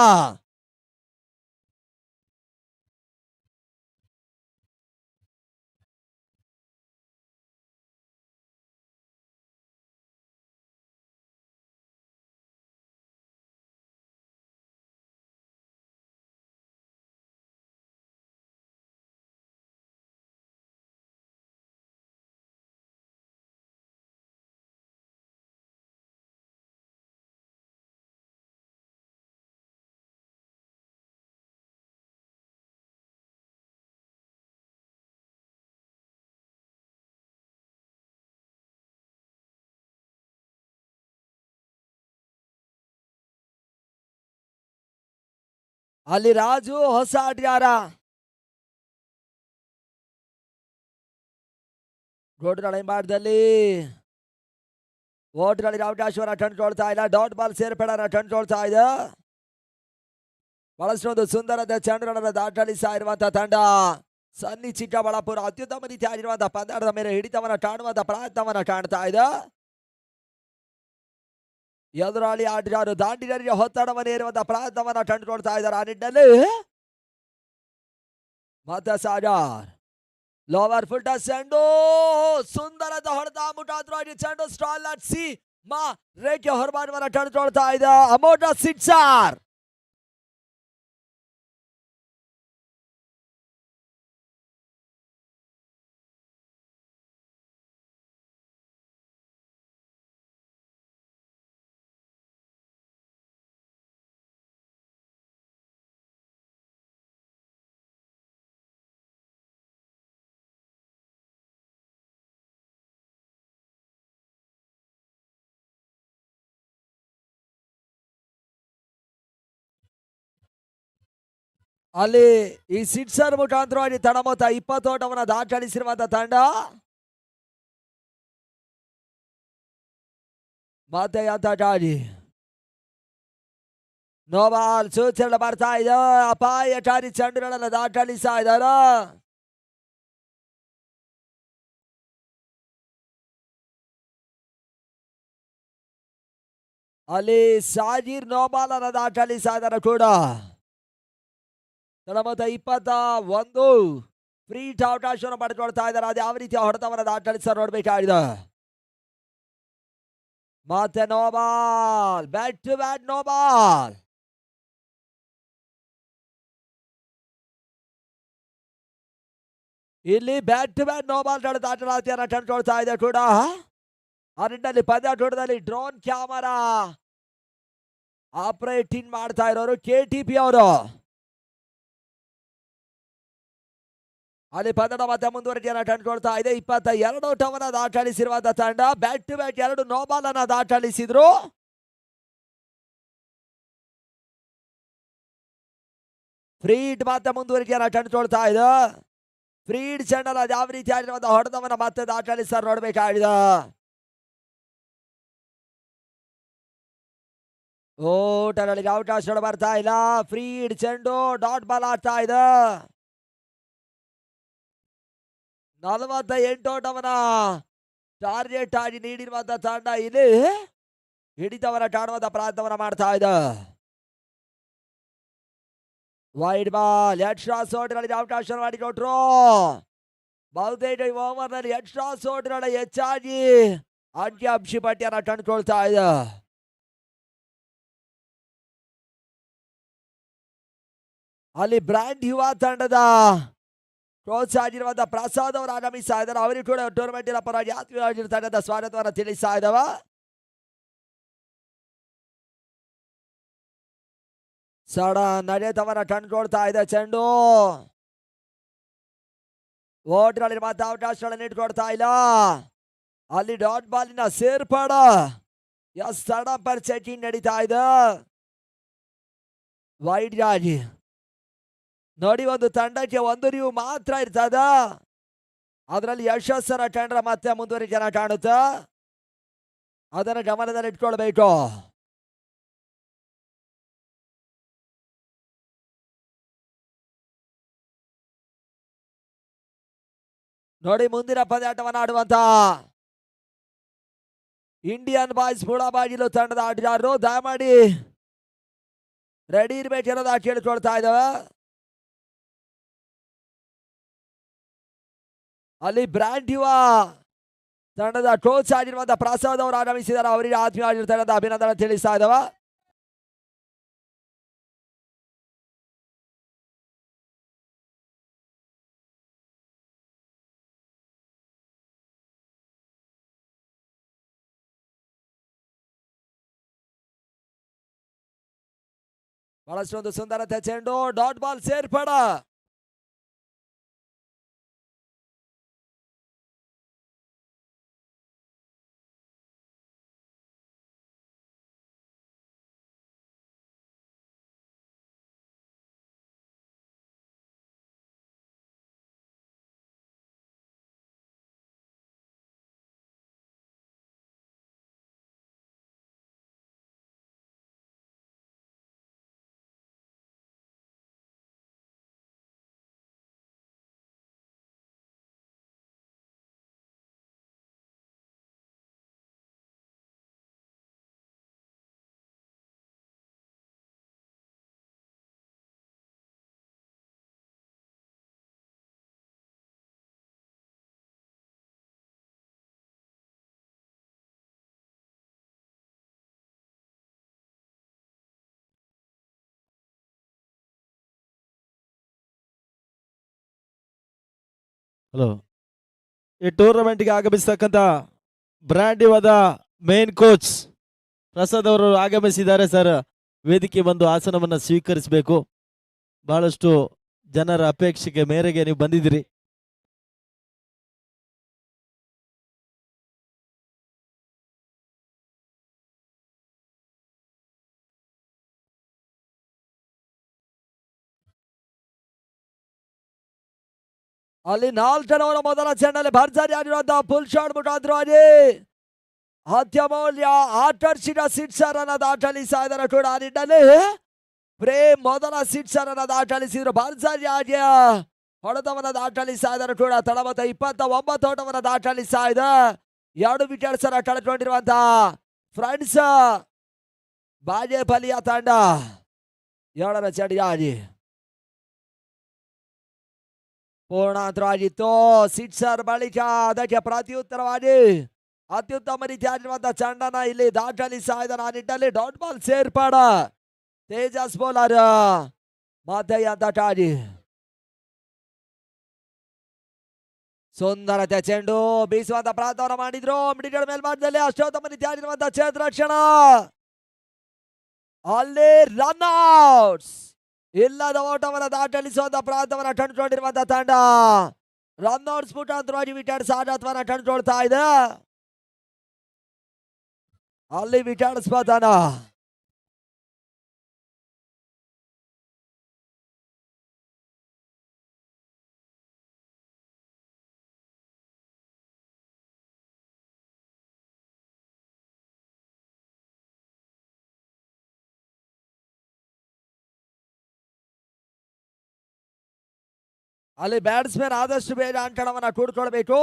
ಅಲ್ಲಿ ರಾಜು ಹೊಸ ಆಟಗಾರ ಗೋಡ್ಗಳ ಹಿಂಭಾಗದಲ್ಲಿ ಓಟ್ಗಳಿಗೆ ಅವಕಾಶವನ್ನ ಕಂಡುಕೊಳ್ತಾ ಇಲ್ಲ. ಡಾಟ್ ಬಾಲ್ ಸೇರ್ಪಡೆಯನ್ನ ಕಂಡುಕೊಳ್ತಾ ಇದೆ. ಬಹಳಷ್ಟು ಒಂದು ಸುಂದರದ ಚೆಂಡುಗಳನ್ನು ದಾಖಲಿಸ್ತಾ ಇರುವಂತಹ ತಂಡ ಸನ್ನಿ ಚಿಕ್ಕಬಳ್ಳಾಪುರ ಅತ್ಯುತ್ತಮ ರೀತಿ ಆಗಿರುವಂತಹ ಪಂದ್ಯದ ಮೇಲೆ ಹಿಡಿತವನ್ನ ಕಾಣುವಂತ ಪ್ರಯತ್ನವನ್ನ ಕಾಣ್ತಾ ಇದೆ. ಎದುರಾಳಿ ಆಟಗಾರರು ದಾಂಡಿಗರಿಗೆ ಒತ್ತಡವನ್ನು ಹೇರುವಂತಹ ಪ್ರಯತ್ನವನ್ನ ಕಂಡುಕೊಳ್ತಾ ಇದ್ದಾರೆ. ಆ ನಿಟ್ಟಿನಲ್ಲಿ ಮತ್ತೆ ಸಾಗರ್ ಲೋವರ್ ಫುಲ್ ಟಚ್ ಚೆಂಡು ಸುಂದರದ ಹೊಡೆತ ಮುಖಾಂತರವಾಗಿ ಚೆಂಡು ಸ್ಟಾಲ್ ಸಿ ಮಾ ರೇಖೆ ಹೊರಬಾಡುವನ್ನ ಕಂಡುಕೊಳ್ತಾ ಇದೆ. ಅಮೋಘ ಸಿಕ್ಸರ್. ಅಲ್ಲಿ ಈ ಸಿಕ್ಸರ್ ಮುಖಾಂತರವಾಗಿ ತಡ ಮೊತ್ತ 20 ಓಟವನ್ನು ದಾಖಲಿಸಿರುವಂತಹ ತಂಡ ಮತ್ತೆ ಗಾಡಿ ನೋಬಾಲ್ ಸೂಚನೆ ಬರ್ತಾ ಇದೆ. ಅಪಾಯಕಾರಿ ಚೆಂಡುಗಳನ್ನು ದಾಖಲಿಸ್ತಾ ಇದ್ದಾರೆ. ಅಲ್ಲಿ ಸಾಜಿರ್ ನೋಬಾಲ್ ಅನ್ನು ದಾಖಲಿಸ್ತಾ ಇದ್ದಾರೆ ಕೂಡ. ತಡ ಮೊತ್ತ 21 ಫ್ರೀ ಅವಕಾಶವನ್ನು ಪಡೆದುಕೊಳ್ತಾ ಇದ್ದಾರೆ. ಅದು ಯಾವ ರೀತಿಯ ಹೊಡೆತವನ್ನು ದಾಖಲಿಸ ನೋಡ್ಬೇಕಾಗಿದೆ. ಮತ್ತೆ no ball bat to bat no ball. ಇಲ್ಲಿ ಬ್ಯಾಟ್ ಟು ಬ್ಯಾಟ್ ನೋಬಾಲ್ ದಾಖಲಾತಿಯನ್ನು ಕಂಡುಕೊಳ್ತಾ ಇದೆ ಕೂಡ. ಆ ನಿಟ್ಟಿನಲ್ಲಿ ಪಂದ್ಯಾಟದಲ್ಲಿ ಡ್ರೋನ್ ಕ್ಯಾಮರಾ ಆಪರೇಟಿಂಗ್ ಮಾಡ್ತಾ ಇರೋರು KTP ಅವರು. ಅಲ್ಲಿ ಪಂದ್ಯದ ಮತ್ತೆ ಮುಂದುವರಿಕೆಯನ್ನು ಕಂಡುಕೊಳ್ತಾ ಇದೆ. 22 ಓಟವನ್ನು ದಾಖಲಿಸಿರುವಂತಹ ತಂಡ ಬ್ಯಾಟ್ ಟು ಬ್ಯಾಟ್ 2 ನೋಬಾಲ್ ಅನ್ನ ದಾಖಲಿಸಿದ್ರು. ಫ್ರೀಡ್ ಮತ್ತೆ ಮುಂದುವರಿಕೆಯನ್ನು ಕಂಡುಕೊಳ್ತಾ ಇದೆ. ಫ್ರೀಡ್ ಚೆಂಡಲ್ ಅದು ಯಾವ ರೀತಿ ಆಗಿರುವಂತಹ ಹೊಡೆತವನ್ನು ಮತ್ತೆ ದಾಖಲಿಸ ನೋಡ್ಬೇಕಾಗಿದೆ. ಓಟಗಳಿಗೆ ಅವಕಾಶಗಳು ಬರ್ತಾ ಇಲ್ಲ. ಫ್ರೀಡ್ ಚೆಂಡು ಡಾಟ್ ಬಾಲ್ ಆಗ್ತಾ ಇದೆ. 48 ಓಟವನ್ನ ಟಾರ್ಗೆಟ್ ಆಗಿ ನೀಡಿರುವಂತಹ ತಂಡ ಇಲ್ಲಿ ಹಿಡಿತವರ ಕಾಣುವಂತ ಪ್ರಯತ್ನವನ್ನ ಮಾಡ್ತಾ ಇದೆ. ವೈಡ್ ಬಾಲ್ ಎಕ್ಸ್ಟ್ರಾ ಸೋಟ್ಗಳಿಗೆ ಅವಕಾಶ ಮಾಡಿಕೊಟ್ರು. ಬಹುತೇಕ ಈ ಓವರ್ ನಲ್ಲಿ ಎಕ್ಸ್ಟ್ರಾ ಸೋಟ್ಗಳ ಹೆಚ್ಚಾಗಿ ಅಂಕಿ ಪಟ್ಟಿಯನ್ನು ಕಂಡುಕೊಳ್ತಾ ಇದೆ. ಅಲ್ಲಿ ಬ್ರ್ಯಾಂಡ್ ಯುವ ತಂಡದ ಕೋಚ್ ಆಗಿರುವಂತಹ ಪ್ರಸಾದ್ ಅವರು ಆಗಮಿಸ್ತಾ ಇದ್ದಾರೆ. ಅವರಿಗೂ ಕೂಡ ಟೂರ್ನಮೆಂಟಿನ ಪರವಾಗಿ ಆತ್ಮೀಯವಾಗಿರ್ತಕ್ಕಂಥ ಸ್ವಾಗತವನ್ನು ತಿಳಿಸ್ತಾ ಇದ್ದಾವ. ಸಡ ನಡೆತವನ್ನ ಕಂಡುಕೊಳ್ತಾ ಇದೆ. ಚೆಂಡು ಓಟ್ಗಳಿರುವಂತಹ ಅವಕಾಶಗಳನ್ನು ಇಟ್ಕೊಡ್ತಾ ಇಲ್ಲ. ಅಲ್ಲಿ ಡಾಟ್ ಬಾಲಿನ ಸೇರ್ಪಡ ಸಡ ಪರ್ ಚೆಕಿಂಗ್ ನಡೀತಾ ಇದೆ. ವೈಡ್ ಗಾಗಿ ನೋಡಿ, ಒಂದು ತಂಡಕ್ಕೆ ಒಂದು ನೀವು ಮಾತ್ರ ಇರ್ತದ. ಅದರಲ್ಲಿ ಯಶಸ್ಸನ್ನ ಕಂಡ್ರೆ ಮತ್ತೆ ಮುಂದುವರಿಕೆಯನ್ನು ಕಾಣುತ್ತ. ಅದನ್ನು ಗಮನದಲ್ಲಿ ಇಟ್ಕೊಳ್ಬೇಕು. ನೋಡಿ, ಮುಂದಿನ ಪಂದ್ಯಾಟವನ್ನು ಆಡುವಂತ ಇಂಡಿಯನ್ ಬಾಯ್ಸ್ ಬುಡಬಾಗಿಲು ತಂಡದ ಆಟಗಾರರು ದಯಮಾಡಿ ರೆಡಿ ಇರ್ಬೇಕಿರೋದ ಕೇಳಿಕೊಳ್ತಾ ಇದ್ದಾವೆ. ಅಲ್ಲಿ ಬ್ರ್ಯಾಂಡ್ ಯುವ ತಂಡದ ಕೋಚ್ ಆಗಿರುವಂತಹ ಪ್ರಸಾದ್ ಅವರು ಆಗಮಿಸಿದ್ದಾರೆ. ಅವರಿಗೆ ಆತ್ಮೀಯ ಆಗಿರ್ತಕ್ಕಂಥ ಅಭಿನಂದನೆ ತಿಳಿಸ್ತಾ ಇದ್ದಾವ. ಬಹಳಷ್ಟೊಂದು ಸುಂದರತೆ ಚೆಂಡು ಡಾಟ್ ಬಾಲ್ ಸೇರ್ಪಡ. ಹಲೋ, ಈ ಟೂರ್ನಮೆಂಟ್ಗೆ ಆಗಮಿಸತಕ್ಕಂಥ ಬ್ರ್ಯಾಂಡ್ ಯುವದ ಮೇನ್ ಕೋಚ್ ಪ್ರಸಾದ್ ಅವರು ಆಗಮಿಸಿದ್ದಾರೆ. ಸರ್, ವೇದಿಕೆ ಬಂದು ಆಸನವನ್ನು ಸ್ವೀಕರಿಸಬೇಕು. ಬಹಳಷ್ಟು ಜನರ ಅಪೇಕ್ಷೆಗೆ ಮೇರೆಗೆ ನೀವು ಬಂದಿದ್ದೀರಿ. ಅಲ್ಲಿ 4 ಓವರ್ ಮೊದಲ ಚೆಂಡಲ್ಲಿ ಭರ್ಜರಿ ಆಗಿರುವಂತಹ ಫುಲ್ ಶಾಟ್ ಮುಖಾಂತರವಾಗಿ ಅತ್ಯಮೂಲ್ಯ ಆಕರ್ಷಕ ಸಿಕ್ಸರ್ ಅನ್ನ ದಾಖಲಿಸ್ತಾ ಇದ್ದಾರೆ ಕೂಡ. ಆ ನಿಟ್ಟಿನಲ್ಲಿ ಪ್ರೇಮ್ ಮೊದಲ ಸಿಕ್ಸರ್ ಅನ್ನ ದಾಖಲಿಸಿದ್ರು. ಭರ್ಜರಿಯಾಗಿ ಹೊಡೆತವನ್ನ ದಾಖಲಿಸ್ತಾ ಇದ್ದಾರೆ ಕೂಡ. ತಳಮತ 29 ಓಟವನ್ನ ದಾಖಲಿಸ್ತಾ ಇದೆ. 2 ವಿಕೆಟ್ಸ್ ಅನ್ನ ಕಳೆದುಕೊಂಡಿರುವಂತಹ ಫ್ರೆಂಡ್ಸ್ ಬಾಗೇಪಲ್ಲಿಯ ತಂಡ 7ರ ಚಡಿಯಾಗಿ ಪೂರ್ಣಾಂತರವಾಗಿತ್ತು. ಸಿಕ್ಸರ್ ಬಳಿಕ ಅದಕ್ಕೆ ಪ್ರತ್ಯುತ್ತರವಾಗಿ ಅತ್ಯುತ್ತಮ ರೀತಿಯಾಗಿರುವಂತಹ ಚೆಂಡನ್ನ ಇಲ್ಲಿ ದಾಖಲಿಸ್ತಾ ಇದ್ದಾನೆ. ಆ ನಿಟ್ಟಿನಲ್ಲಿ ಡಾಟ್ ಬಾಲ್ ಸೇರ್ಪಾಡ ತೇಜಸ್ ಬೌಲರ್ ಮತ್ತೆ ದಾಟಾಗಿ ಸುಂದರತೆ ಚೆಂಡು ಬೀಸುವಂತ ಪ್ರಯತ್ನವನ್ನು ಮಾಡಿದ್ರು. ಮಿಡಿಗಳ ಮೇಲ್ಮಾಟದಲ್ಲಿ ಅಷ್ಟೋತ್ತಮ ರೀತಿಯಾಗಿರುವಂತಹ ಕ್ಷೇತ್ರರಕ್ಷಣ. ಅಲ್ಲಿ ರನ್ಔಟ್ಸ್ ಇಲ್ಲದ ಓಟವನ್ನು ದಾಖಲಿಸುವಂತ ಪ್ರಯತ್ನವನ್ನು ಕಂಡುಕೊಂಡಿರುವಂತಹ ತಂಡ ರನ್ಔಟ್ಸ್ ಮುಖಾಂತರವಾಗಿ ವಿಕೆಟ್ ಸಾಧತ್ವವನ್ನು ಕಂಡುಕೊಳ್ತಾ ಇದೆ. ಅಲ್ಲಿ ವಿಕೆಟ್ ಸ್ಪತನ. ಅಲ್ಲಿ ಬ್ಯಾಟ್ಸ್ಮನ್ ಆದಷ್ಟು ಬೇಗ ಅಂಕಣವನ್ನ ಕೂಡ್ಕೊಳ್ಬೇಕು.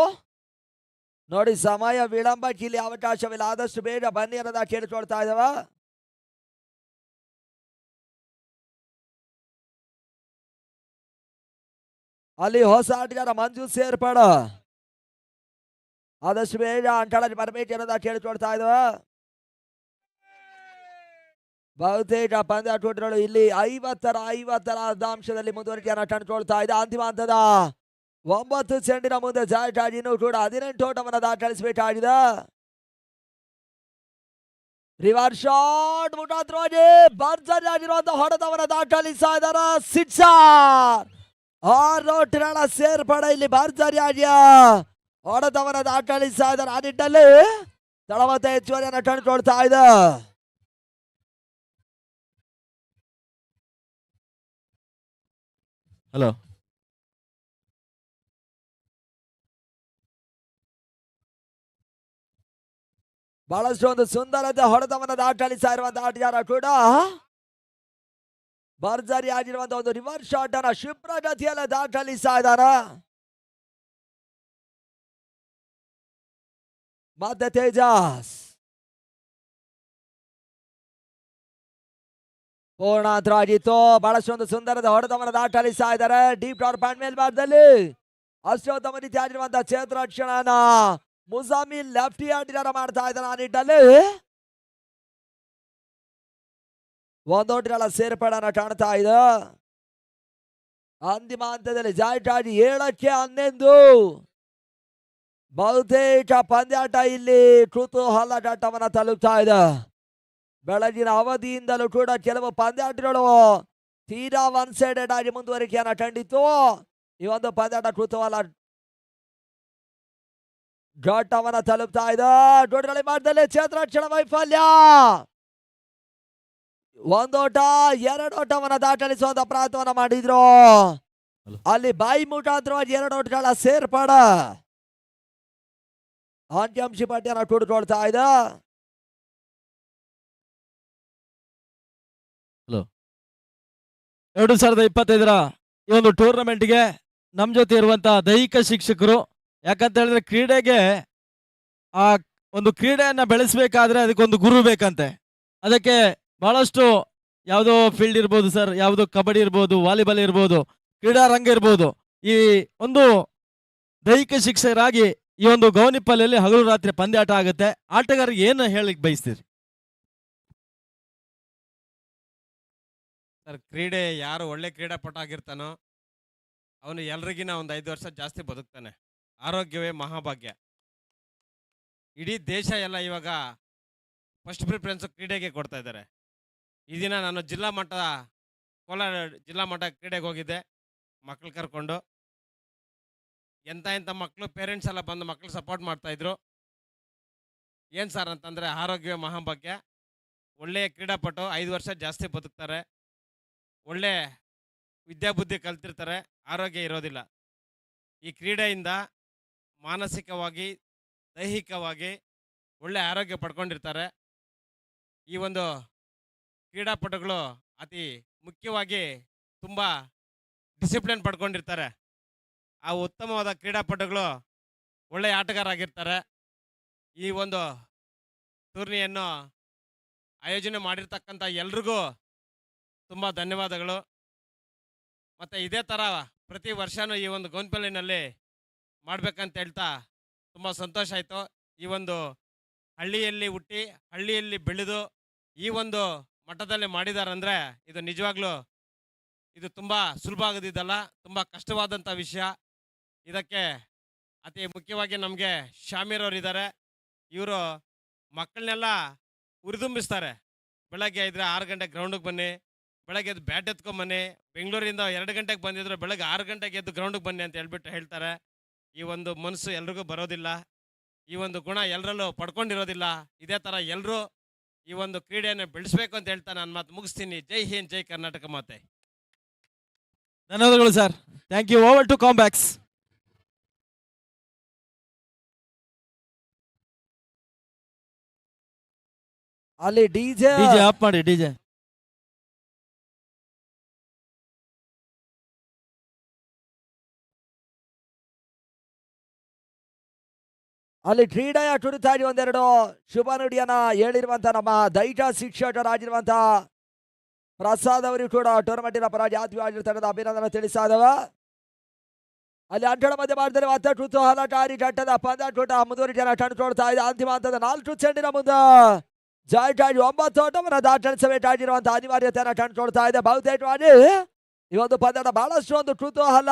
ನೋಡಿ ಸಮಯ ವಿಳಂಬಕ್ಕೆ ಇಲ್ಲಿ ಅವಕಾಶವಿಲ್ಲ. ಆದಷ್ಟು ಬೇಗ ಬನ್ನಿ ಅನ್ನೋದ ಕೇಳ್ಕೊಳ್ತಾ ಇದ್ದಾವ. ಅಲ್ಲಿ ಹೊಸ ಆಟಗಾರ ಮಂಜು ಸೇರ್ಪಡ ಆದಷ್ಟು ಬೇಗ ಅಂಕಣಕ್ಕೆ ಬರಬೇಕು ಅನ್ನೋದ ಕೇಳ್ಕೊಳ್ತಾ ಇದ್ದಾವ. ಬಹುತೇಕ ಪಂದ್ಯಾಟಗಳು ಇಲ್ಲಿ 50ರ ಅಂಶದಲ್ಲಿ ಮುಂದುವರಿಕೆಯನ್ನು ಕಂಡುಕೊಳ್ತಾ ಇದೆ. ಅಂತಿಮ ಹಂತದ 9 ಚೆಂಡಿನ ಮುಂದೆ ಜಾಯ್ಕಾಗಿನೂ ಕೂಡ 18 ಓಟವನ್ನು ದಾಖಲಿಸಬೇಕಾಗಿದೆ. ರಿವರ್ಸ್ ಶಾಟ್ ಮುಖಾಂತರವಾಗಿ ಭರ್ಜರಿ ಆಗಿರುವಂತಹ ಹೊಡೆತವನ್ನು ದಾಖಲಿಸ್ತಾ ಇದ್ದಾರೆ. ಸಿಕ್ಸರ್ 6 ಓಟಗಳ ಸೇರ್ಪಡೆ ಇಲ್ಲಿ ಭರ್ಜರಿಯಾಗಿ ಹೊಡೆತವನ್ನು ದಾಖಲಿಸ್ತಾ ಇದ್ದಾರೆ. ಆ ನಿಟ್ಟಿನಲ್ಲಿ ತಳಮತ ಹೆಚ್ಚುವರಿಯನ್ನು ಕಂಡುಕೊಳ್ತಾ ಇದೆ. ಹಲೋ ಬಹಳಷ್ಟು ಒಂದು ಸುಂದರತೆ ಹೊಡೆತವನ್ನು ದಾಖಲಿಸ್ತಾ ಇರುವಂತಹ ಆಟಗಾರ ಕೂಡ ಭರ್ಜರಿ ಆಗಿರುವಂತಹ ಒಂದು ರಿವರ್ಸ್ ಶಾಟ್ ಅನ್ನ ಕ್ಷಿಪ್ರಗತಿಯಲ್ಲಿ ದಾಖಲಿಸ್ತಾ ಇದ್ದಾರೆ. ಮತ್ತೆ ತೇಜಸ್ ಪೂರ್ಣಾಂತರವಾಗಿತ್ತು. ಬಹಳಷ್ಟು ಒಂದು ಸುಂದರದ ಹೊಡೆತವನ್ನು ದಾಖಲಿಸ್ತಾ ಇದ್ದಾರೆ. ಡೀಪ್ ಟಾರ್ ಪಾಯಿಂಟ್ ಮೇಲ್ಭಾಗದಲ್ಲಿ ಅಷ್ಟೋತ್ತಮ ರೀತಿಯಾಗಿರುವಂತಹ ಕ್ಷೇತ್ರರಕ್ಷಣನ ಮುಜಾಮಿಲ್ ಲೆಫ್ಟಿ ಆಟಗಾರ ಮಾಡ್ತಾ ಇದ್ದಾನೆ. ಆ ನಿಟ್ಟಿನಲ್ಲಿ 1 ಓಟಗಳ ಸೇರ್ಪಡೆಯನ್ನು ಕಾಣ್ತಾ ಇದೆ. ಅಂತಿಮ ಹಂತದಲ್ಲಿ ಜಾಯ್ಕಾಗಿ 7ಕ್ಕೆ 11 ಬಹುತೇಕ ಪಂದ್ಯಾಟ ಇಲ್ಲಿ ಕುತೂಹಲಘಟ್ಟವನ್ನು ತಲುಪ್ತಾ ಇದೆ. ಬೆಳಗಿನ ಅವಧಿಯಿಂದಲೂ ಕೂಡ ಕೆಲವು ಪಂದ್ಯಾಟಗಳು ತೀರಾ ಒನ್ ಸೈಡೆಡ್ ಆಗಿ ಮುಂದುವರಿಕೆಯನ್ನು ಕಂಡಿತ್ತು. ಈ ಒಂದು ಪಂದ್ಯಾಟ ಕುತೂಹಲ ಘಟ್ಟವನ್ನು ತಲುಪ್ತಾ ಇದೆ. ಡೋಡ್ಗಳಿ ಮಾರ್ಗದಲ್ಲಿ ಕ್ಷೇತ್ರರಕ್ಷಣ ವೈಫಲ್ಯ. 1 ಓಟ 2 ಓಟವನ್ನು ದಾಖಲಿಸುವಂತ ಪ್ರಯತ್ನವನ್ನು ಮಾಡಿದ್ರು. ಅಲ್ಲಿ ಬಾಯಿ ಮುಖಾಂತರವಾಗಿ 2 ಓಟಗಳ ಸೇರ್ಪಡ ಅಂಕಿಅಂಶ ಪಟ್ಟಿಯನ್ನು ಕೂಡಿಕೊಳ್ತಾ ಇದೆ. 2025ರ ಈ ಒಂದು ಟೂರ್ನಮೆಂಟ್ಗೆ ನಮ್ಮ ಜೊತೆ ಇರುವಂತಹ ದೈಹಿಕ ಶಿಕ್ಷಕರು. ಯಾಕಂತ ಹೇಳಿದ್ರೆ ಕ್ರೀಡೆಗೆ ಆ ಒಂದು ಕ್ರೀಡೆಯನ್ನ ಬೆಳೆಸಬೇಕಾದ್ರೆ ಅದಕ್ಕೊಂದು ಗುರು ಬೇಕಂತೆ. ಅದಕ್ಕೆ ಬಹಳಷ್ಟು ಯಾವುದೋ ಫೀಲ್ಡ್ ಇರ್ಬೋದು ಸರ್, ಯಾವುದೋ ಕಬಡ್ಡಿ ಇರ್ಬೋದು, ವಾಲಿಬಾಲ್ ಇರ್ಬೋದು, ಕ್ರೀಡಾ ರಂಗ ಇರ್ಬೋದು. ಈ ಒಂದು ದೈಹಿಕ ಶಿಕ್ಷಕರಾಗಿ ಈ ಒಂದು ಗೌನಿಪಲ್ಲಿಯಲ್ಲಿ ಹಗಲು ರಾತ್ರಿ ಪಂದ್ಯಾಟ ಆಗುತ್ತೆ. ಆಟಗಾರರಿಗೆ ಏನು ಹೇಳಿಕ್ ಬಯಸ್ತೀರಿ ಸರ್? ಕ್ರೀಡೆ ಯಾರು ಒಳ್ಳೆ ಕ್ರೀಡಾಪಟು ಆಗಿರ್ತಾನೋ ಅವನು ಎಲ್ರಿಗಿನ ಒಂದು 5 ವರ್ಷ ಜಾಸ್ತಿ ಬದುಕ್ತಾನೆ. ಆರೋಗ್ಯವೇ ಮಹಾಭಾಗ್ಯ. ಇಡೀ ದೇಶ ಎಲ್ಲ ಇವಾಗ ಫಸ್ಟ್ ಪ್ರಿಫರೆನ್ಸ್ ಕ್ರೀಡೆಗೆ ಕೊಡ್ತಾ ಇದ್ದಾರೆ. ಈ ದಿನ ನಾನು ಕೋಲಾರ ಜಿಲ್ಲಾ ಮಟ್ಟ ಕ್ರೀಡೆಗೆ ಹೋಗಿದ್ದೆ ಮಕ್ಕಳು ಕರ್ಕೊಂಡು. ಎಂಥ ಮಕ್ಕಳು ಪೇರೆಂಟ್ಸ್ ಎಲ್ಲ ಬಂದು ಮಕ್ಕಳು ಸಪೋರ್ಟ್ ಮಾಡ್ತಾಯಿದ್ರು. ಏನು ಸರ್ ಅಂತಂದರೆ ಆರೋಗ್ಯವೇ ಮಹಾಭಾಗ್ಯ. ಒಳ್ಳೆಯ ಕ್ರೀಡಾಪಟು 5 ವರ್ಷ ಜಾಸ್ತಿ ಬದುಕ್ತಾರೆ. ಒಳ್ಳೆ ವಿದ್ಯಾಬುದ್ಧಿ ಕಲ್ತಿರ್ತಾರೆ, ಆರೋಗ್ಯ ಇರೋದಿಲ್ಲ. ಈ ಕ್ರೀಡೆಯಿಂದ ಮಾನಸಿಕವಾಗಿ ದೈಹಿಕವಾಗಿ ಒಳ್ಳೆ ಆರೋಗ್ಯ ಪಡ್ಕೊಂಡಿರ್ತಾರೆ. ಈ ಒಂದು ಕ್ರೀಡಾಪಟುಗಳು ಅತಿ ಮುಖ್ಯವಾಗಿ ತುಂಬ ಡಿಸಿಪ್ಲಿನ್ ಪಡ್ಕೊಂಡಿರ್ತಾರೆ. ಆ ಉತ್ತಮವಾದ ಕ್ರೀಡಾಪಟುಗಳು ಒಳ್ಳೆಯ ಆಟಗಾರರಾಗಿರ್ತಾರೆ. ಈ ಒಂದು ಟೂರ್ನಿಯನ್ನು ಆಯೋಜನೆ ಮಾಡಿರ್ತಕ್ಕಂಥ ಎಲ್ರಿಗೂ ತುಂಬ ಧನ್ಯವಾದಗಳು. ಮತ್ತು ಇದೇ ಥರ ಪ್ರತಿ ವರ್ಷವೂ ಈ ಒಂದು ಗೋನ್ಪಲ್ಲಿನಲ್ಲಿ ಮಾಡಬೇಕಂತ ಹೇಳ್ತಾ ತುಂಬ ಸಂತೋಷ ಆಯಿತು. ಈ ಒಂದು ಹಳ್ಳಿಯಲ್ಲಿ ಹುಟ್ಟಿ ಹಳ್ಳಿಯಲ್ಲಿ ಬೆಳೆದು ಈ ಒಂದು ಮಟ್ಟದಲ್ಲಿ ಮಾಡಿದಾರಂದರೆ ಇದು ನಿಜವಾಗ್ಲೂ ಇದು ತುಂಬ ಸುಲಭ ಆಗೋದಿದ್ದಲ್ಲ, ತುಂಬ ಕಷ್ಟವಾದಂಥ ವಿಷಯ. ಇದಕ್ಕೆ ಅತಿ ಮುಖ್ಯವಾಗಿ ನಮಗೆ ಶಾಮೀರ್ ಅವರು ಇದ್ದಾರೆ. ಇವರು ಮಕ್ಕಳನ್ನೆಲ್ಲ ಹುರಿದುಂಬಿಸ್ತಾರೆ. ಬೆಳಗ್ಗೆ ಇದ್ದರೆ 6 ಗಂಟೆಗೆ ಗ್ರೌಂಡಿಗೆ ಬನ್ನಿ, ಬೆಳಗ್ಗೆ ಎದ್ದು ಬ್ಯಾಟ್ ಎತ್ಕೊಂಬನ್ನಿ, ಬೆಂಗಳೂರಿಂದ 2 ಗಂಟೆಗೆ ಬಂದಿದ್ರು ಬೆಳಗ್ಗೆ 6 ಗಂಟೆಗೆ ಎದ್ದು ಗ್ರೌಂಡಿಗೆ ಬನ್ನಿ ಅಂತ ಹೇಳ್ತಾರೆ. ಈ ಒಂದು ಮನಸ್ಸು ಎಲ್ರಿಗೂ ಬರೋದಿಲ್ಲ, ಈ ಒಂದು ಗುಣ ಎಲ್ಲರಲ್ಲೂ ಪಡ್ಕೊಂಡಿರೋದಿಲ್ಲ. ಇದೇ ಥರ ಎಲ್ಲರೂ ಈ ಒಂದು ಕ್ರೀಡೆಯನ್ನು ಬೆಳೆಸಬೇಕು ಅಂತ ಹೇಳ್ತಾ ನಾನು ಮಾತು ಮುಗಿಸ್ತೀನಿ. ಜೈ ಹಿಂದ್, ಜೈ ಕರ್ನಾಟಕ ಮಾತೆ. ಧನ್ಯವಾದಗಳು sir. Thank you. Over to comebacks. ಅಲ್ಲಿ ಡಿಜೆ ಡಿಜೆ ಆಫ್ ಮಾಡಿ. ಡಿಜೆ ಅಲ್ಲಿ ಕ್ರೀಡೆಯ ತುಡಿತಾಡಿ ಒಂದೆರಡು ಶುಭ ನುಡಿಯನ್ನ ಹೇಳಿರುವಂತ ನಮ್ಮ ದೈಟ ಶಿಕ್ಷಕರಾಗಿರುವಂತ ಪ್ರಸಾದ್ ಅವರಿಗೂ ಕೂಡ ಟೂರ್ನಮೆಂಟಿನ ಪರ ಜಾತಿವಾಡಿ ತಂಡದ ಅಭಿನಂದನೆ ತಿಳಿಸ್ತಾ ಇದಾವ. ಅಲ್ಲಿ ಅಂಟಳ ಮಧ್ಯೆ ಮಾಡಿದರೆ ಮತ್ತೆ ಕುತೂಹಲಕಾರಿ ಘಟ್ಟದ ಪಂದ್ಯಾಟ ಮುಂದುವರಿಕೆಯನ್ನು ಕಂಡುಕೊಳ್ತಾ ಇದೆ. ಅಂತಿಮ ಹಂತದ 4 ಚೆಂಡಿನ ಮುಂದೆ ಜಾಯ್ಟಾಡಿ 9 ಓಟವನ್ನು ದಾಖಲಿಸಬೇಕಾಗಿರುವಂತಹ ಅನಿವಾರ್ಯತೆಯನ್ನು ಕಂಡುಕೊಳ್ತಾ ಇದೆ. ಬಹುತೇಕವಾಗಿ ಈ ಒಂದು ಪಂದ್ಯದ ಬಹಳಷ್ಟು ಒಂದು ಕುತೂಹಲ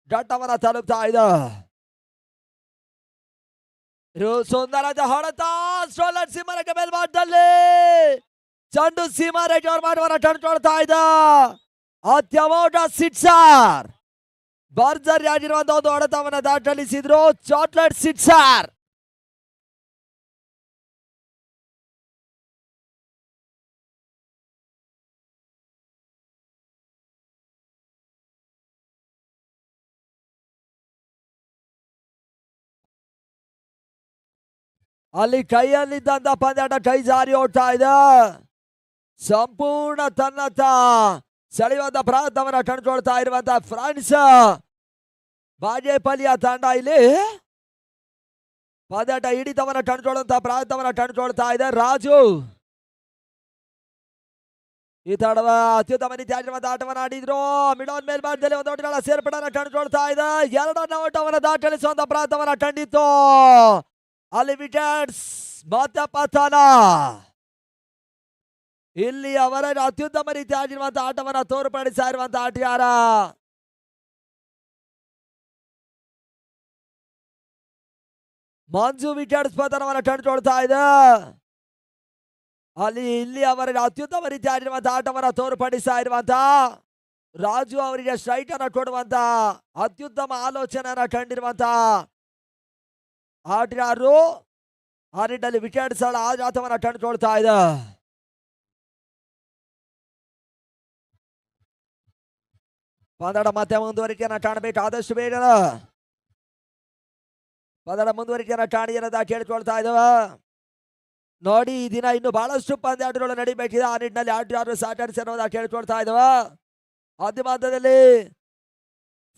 ಘಟ್ಟವನ್ನ ತಲುಪ್ತಾ ಇದೆ. ಸುಂದರದ ಹೊಡೆತ ಸ್ಟ್ರೋಲರ್ ಸೀಮಾರೇಖೆ ಮೇಲ್ಭಾಗದಲ್ಲಿ ಚಂಡು ಸೀಮಾರೇಖೆ ಅವ್ರು ಮಾಡುವನ್ನ ಕಂಡುಕೊಳ್ತಾ ಇದ್ದ ಅತ್ಯಮೋಘ ಸಿಕ್ಸರ್. ಭರ್ಜರಿ ಆಗಿರುವಂತಹ ಒಂದು ಹೊಡೆತವನ್ನ ದಾಖಲಿಸಿದ್ರು. Chocolate sixer. ಅಲ್ಲಿ ಕೈಯಲ್ಲಿದ್ದಂತ ಪಂದ್ಯಾಟ ಕೈ ಜಾರಿ ಹೋಗ್ತಾ ಇದೆ. ಸಂಪೂರ್ಣ ತನ್ನತ್ತ ಸೆಳೆಯುವಂತ ಪ್ರಯತ್ನವನ್ನ ಕಂಡುಕೊಳ್ತಾ ಇರುವಂತ ಫ್ರಾನ್ಸ್ ಬಾಗೇಪಲ್ಲಿಯ ತಂಡ ಇಲ್ಲಿ ಪಂದ್ಯಾಟ ಹಿಡಿತವನ್ನ ಕಂಡುಕೊಳ್ಳುವಂತ ಪ್ರಯತ್ನವನ್ನ ಕಂಡುಕೊಳ್ತಾ ಇದೆ. ರಾಜು ಈ ತಂಡದ ಅತ್ಯುತ್ತಮ ರೀತಿಯಾಗಿರುವಂತ ಆಟವನ್ನ ಆಡಿದ್ರು. ಮಿಡೋನ್ ಮೇಲ್ಭಾಗದಲ್ಲಿ ಒಂದು ಓಟಗಳ ಸೇರ್ಪಡೆಯನ್ನ ಕಂಡುಕೊಳ್ತಾ ಇದೆ. 2ನೇ ಓಟವನ್ನ ದಾಖಲಿಸುವಂತ ಪ್ರಯತ್ನವನ್ನ ಕಂಡಿತ್ತು. ಅಲ್ಲಿ ವಿಕೆಟ್ಸ್ ಮತ್ತೆ ಪತನ. ಇಲ್ಲಿ ಅವರ ಅತ್ಯುತ್ತಮ ರೀತಿಯಾಗಿರುವಂತಹ ಆಟವನ್ನ ತೋರ್ಪಡಿಸ್ತಾ ಇರುವಂತಹ ಆಟಗಾರ ಮಂಜು ವಿಕೆಟ್ಸ್ ಪತನವನ್ನ ಕಂಡುಕೊಳ್ತಾ ಇದೆ. ಇಲ್ಲಿ ಅವರ ಅತ್ಯುತ್ತಮ ರೀತಿಯಾಗಿರುವಂತಹ ಆಟವನ್ನ ತೋರ್ಪಡಿಸ್ತಾ ಇರುವಂತಹ ರಾಜು ಅವರಿಗೆ ಸ್ಟ್ರೈಕ್ ಅನ್ನ ಕೊಡುವಂತ ಅತ್ಯುತ್ತಮ ಆಲೋಚನೆಯನ್ನ ಕಂಡಿರುವಂತಹ ಆಟಗಾರರು ಆ ನಿಟ್ಟಿನಲ್ಲಿ ವಿಕೆಟ್ಸ್ ಆಘಾತವನ್ನ ಕಂಡುಕೊಳ್ತಾ ಇದೆ. ಪಂದ್ಯಾಟ ಮತ್ತೆ ಮುಂದುವರಿಕೆಯನ್ನ ಕಾಣಬೇಕು ಆದಷ್ಟು ಬೇಗ. ಪಂದ್ಯಾಟ ಮುಂದುವರಿಕೆಯನ್ನ ಕಾಣಿ ಅನ್ನೋದ ಕೇಳ್ಕೊಳ್ತಾ ಇದ್ದಾವ. ನೋಡಿ ಈ ದಿನ ಇನ್ನು ಬಹಳಷ್ಟು ಪಂದ್ಯಾಟಗಳು ನಡಿಬೇಕಿದೆ. ಆ ನಿಟ್ಟಿನಲ್ಲಿ ಆಟಗಾರರು ಸಹಕರಿಸಿ ಅನ್ನೋದ ಕೇಳ್ಕೊಳ್ತಾ ಇದ್ದಾವ. ಅಂತಿಮ ಹಂತದಲ್ಲಿ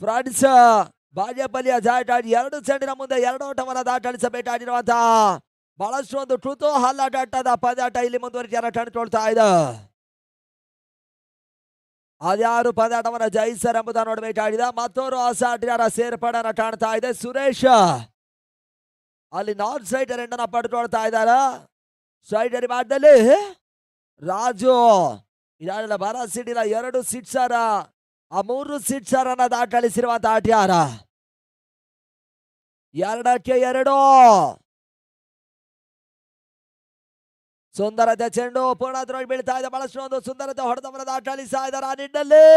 ಫ್ರಾನ್ಸ್ ಬಾಗೇಪಲ್ಲಿಯ ಜಾಯ್ಟಾಡಿ 2 ಚೆಂಡಿನ ಮುಂದೆ 2 ಓಟವನ್ನು ದಾಖಲಿಸಬೇಕಾಗಿರುವಂತಹ ಬಹಳಷ್ಟು ಒಂದು ಕುತೂಹಲ ಘಟ್ಟದ ಪಂದ್ಯಾಟ ಇಲ್ಲಿ ಮುಂದುವರಿಕೆಯನ್ನು ಕಂಡುಕೊಳ್ತಾ ಇದೆ. ಅದ್ಯಾರು ಪಂದ್ಯಾಟವನ್ನು ಜಯಿಸರ್ ಎಂಬುದನ್ನು ನೋಡಬೇಕಾಗಿದೆ. ಮತ್ತೋರು ಹೊಸ ಆಟಗಾರ ಸೇರ್ಪಡೆಯನ್ನು ಕಾಣ್ತಾ ಇದೆ. ಸುರೇಶ್ ಅಲ್ಲಿ ನಾನ್ ಸ್ಟ್ರೈಟರ್ ಎಂಡನ್ನು ಪಡ್ಕೊಳ್ತಾ ಇದ್ದಾರೆ. ಸ್ಟ್ರೈಟರ್ ಭಾಗದಲ್ಲಿ ರಾಜು ಇದೆಲ್ಲ ಬರ ಸಿಡಿಲ 2 ಸಿಕ್ಸರ್, ಆ 3 ಸಿಕ್ಸರ್ ಅನ್ನ ದಾಖಲಿಸಿರುವಂತ ಆಟಗಾರ. 2ಕ್ಕೆ 2 ಸುಂದರತೆ ಚೆಂಡು ಪೂರ್ಣದ್ರೊಳಗೆ ಬೀಳ್ತಾ ಇದೆ. ಬಹಳಷ್ಟು ಒಂದು ಸುಂದರತೆ ಹೊಡೆತವನ್ನ ದಾಖಲಿಸ್ತಾ ಇದ್ದಾರೆ. ಆ ನಿಟ್ಟಿನಲ್ಲಿ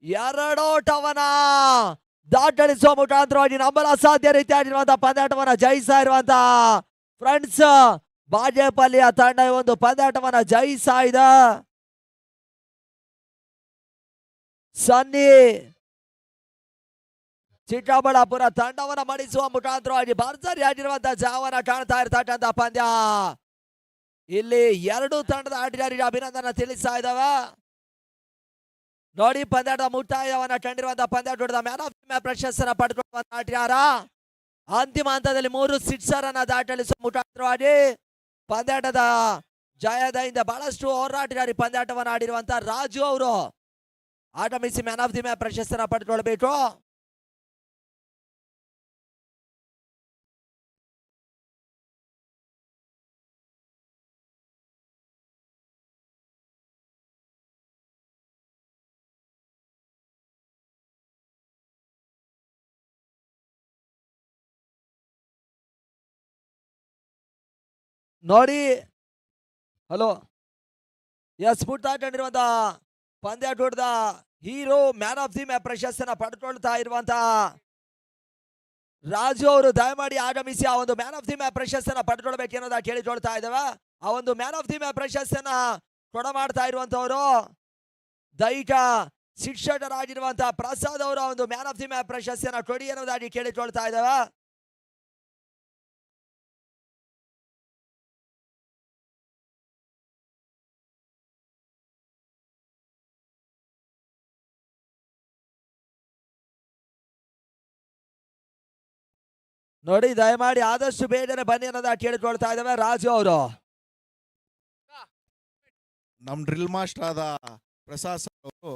2 ಓಟವನ್ನ ದಾಖಲಿಸುವ ಮುಖಾಂತರವಾಗಿ ನಂಬಲು ಅಸಾಧ್ಯ ರೀತಿಯಾಗಿರುವಂತಹ ಪಂದ್ಯಾಟವನ್ನ ಜಯಿಸ್ತಾ ಇರುವಂತಹ ಫ್ರೆಂಡ್ಸ್ ಬಾಗೇಪಲ್ಲಿಯ ತಂಡ ಒಂದು ಪಂದ್ಯಾಟವನ್ನ ಜಯಿಸ್ತಾ ಇದೆ. ಸನ್ನಿ ಚಿಕ್ಕಬಳ್ಳಾಪುರ ತಂಡವನ್ನ ಮಣಿಸುವ ಮುಖಾಂತರವಾಗಿ ಭರ್ಜರಿಯಾಗಿರುವಂತಹ ಜಾವನ್ನ ಕಾಣ್ತಾ ಇರ್ತಕ್ಕಂಥ ಪಂದ್ಯ. ಇಲ್ಲಿ ಎರಡು ತಂಡದ ಆಟಗಾರರಿಗೆ ಅಭಿನಂದನೆ ತಿಳಿಸ್ತಾ ಇದ್ದಾವೆ. ನೋಡಿ ಪಂದ್ಯದ ಮುಕ್ತಾಯವನ್ನ ಕಂಡಿರುವಂತಹ ಪಂದ್ಯಾಟದ ಮ್ಯಾನ್ ಆಫ್ ದಿ ಮ್ಯಾಚ್ ಪ್ರಶಸ್ತಿಯನ್ನು ಪಡೆದುಕೊಳ್ಳುವಂತ ಆಟಗಾರ ಅಂತಿಮ ಹಂತದಲ್ಲಿ 3 ಸಿಕ್ಸರ್ ಅನ್ನ ದಾಟಲಿಸುವ ಮುಖಾಂತರವಾಗಿ ಪಂದ್ಯಾಟದ ಜಯದ ಹಿಂದೆ ಬಹಳಷ್ಟು ಹೋರಾಟಗಾರಿ ಪಂದ್ಯಾಟವನ್ನು ಆಡಿರುವಂತಹ ರಾಜು ಅವರು ಆಗಮಿಸಿ ಮ್ಯಾನ್ ಆಫ್ ದಿ ಮ್ಯಾಚ್ ಪ್ರಶಸ್ತಿಯನ್ನು ಪಡೆದುಕೊಳ್ಳಬೇಕು. ನೋಡಿ ಹಲೋ ಎಸ್ ಕಂಡಿರುವಂತ ಪಂದ್ಯಾಟದ hero man of the match ಪ್ರಶಸ್ತಿಯನ್ನ ಪಡೆದುಕೊಳ್ತಾ ಇರುವಂತಹ ರಾಜು ಅವರು ದಯಮಾಡಿ ಆಗಮಿಸಿ ಆ ಒಂದು ಮ್ಯಾನ್ ಆಫ್ ದಿ ಮ್ಯಾಚ್ ಪ್ರಶಸ್ತಿಯನ್ನ ಪಡೆದುಕೊಳ್ಬೇಕು ಅನ್ನೋದ ಕೇಳಿಕೊಳ್ತಾ ಇದ್ದಾವೆ. ಆ ಒಂದು ಮ್ಯಾನ್ ಆಫ್ ದಿ ಮ್ಯಾಚ್ ಪ್ರಶಸ್ತಿಯನ್ನ ಕೊಡ ಮಾಡ್ತಾ ಇರುವಂತವರು ದೈಹಿಕ ಶಿಕ್ಷಕರಾಗಿರುವಂತಹ ಪ್ರಸಾದ್ ಅವರು ಆ ಒಂದು ಮ್ಯಾನ್ ಆಫ್ ದಿ ಮ್ಯಾಚ್ ಪ್ರಶಸ್ತಿಯನ್ನ ಕೊಡಿ ಅನ್ನೋದಾಗಿ ಕೇಳಿಕೊಳ್ತಾ ಇದ್ದಾವೆ. ನೋಡಿ ದಯಮಾಡಿ ಆದಷ್ಟು ಬೇಗನೆ ಬನ್ನಿ ಅನ್ನೋದ ಕೇಳಿಕೊಳ್ತಾ ಇದ್ದಾವೆ ರಾಜು ಅವರು. ನಮ್ ಡ್ರಿಲ್ ಮಾಸ್ಟರ್ ಆದ ಪ್ರಸಾದ್ ಸರ್ ಅವರು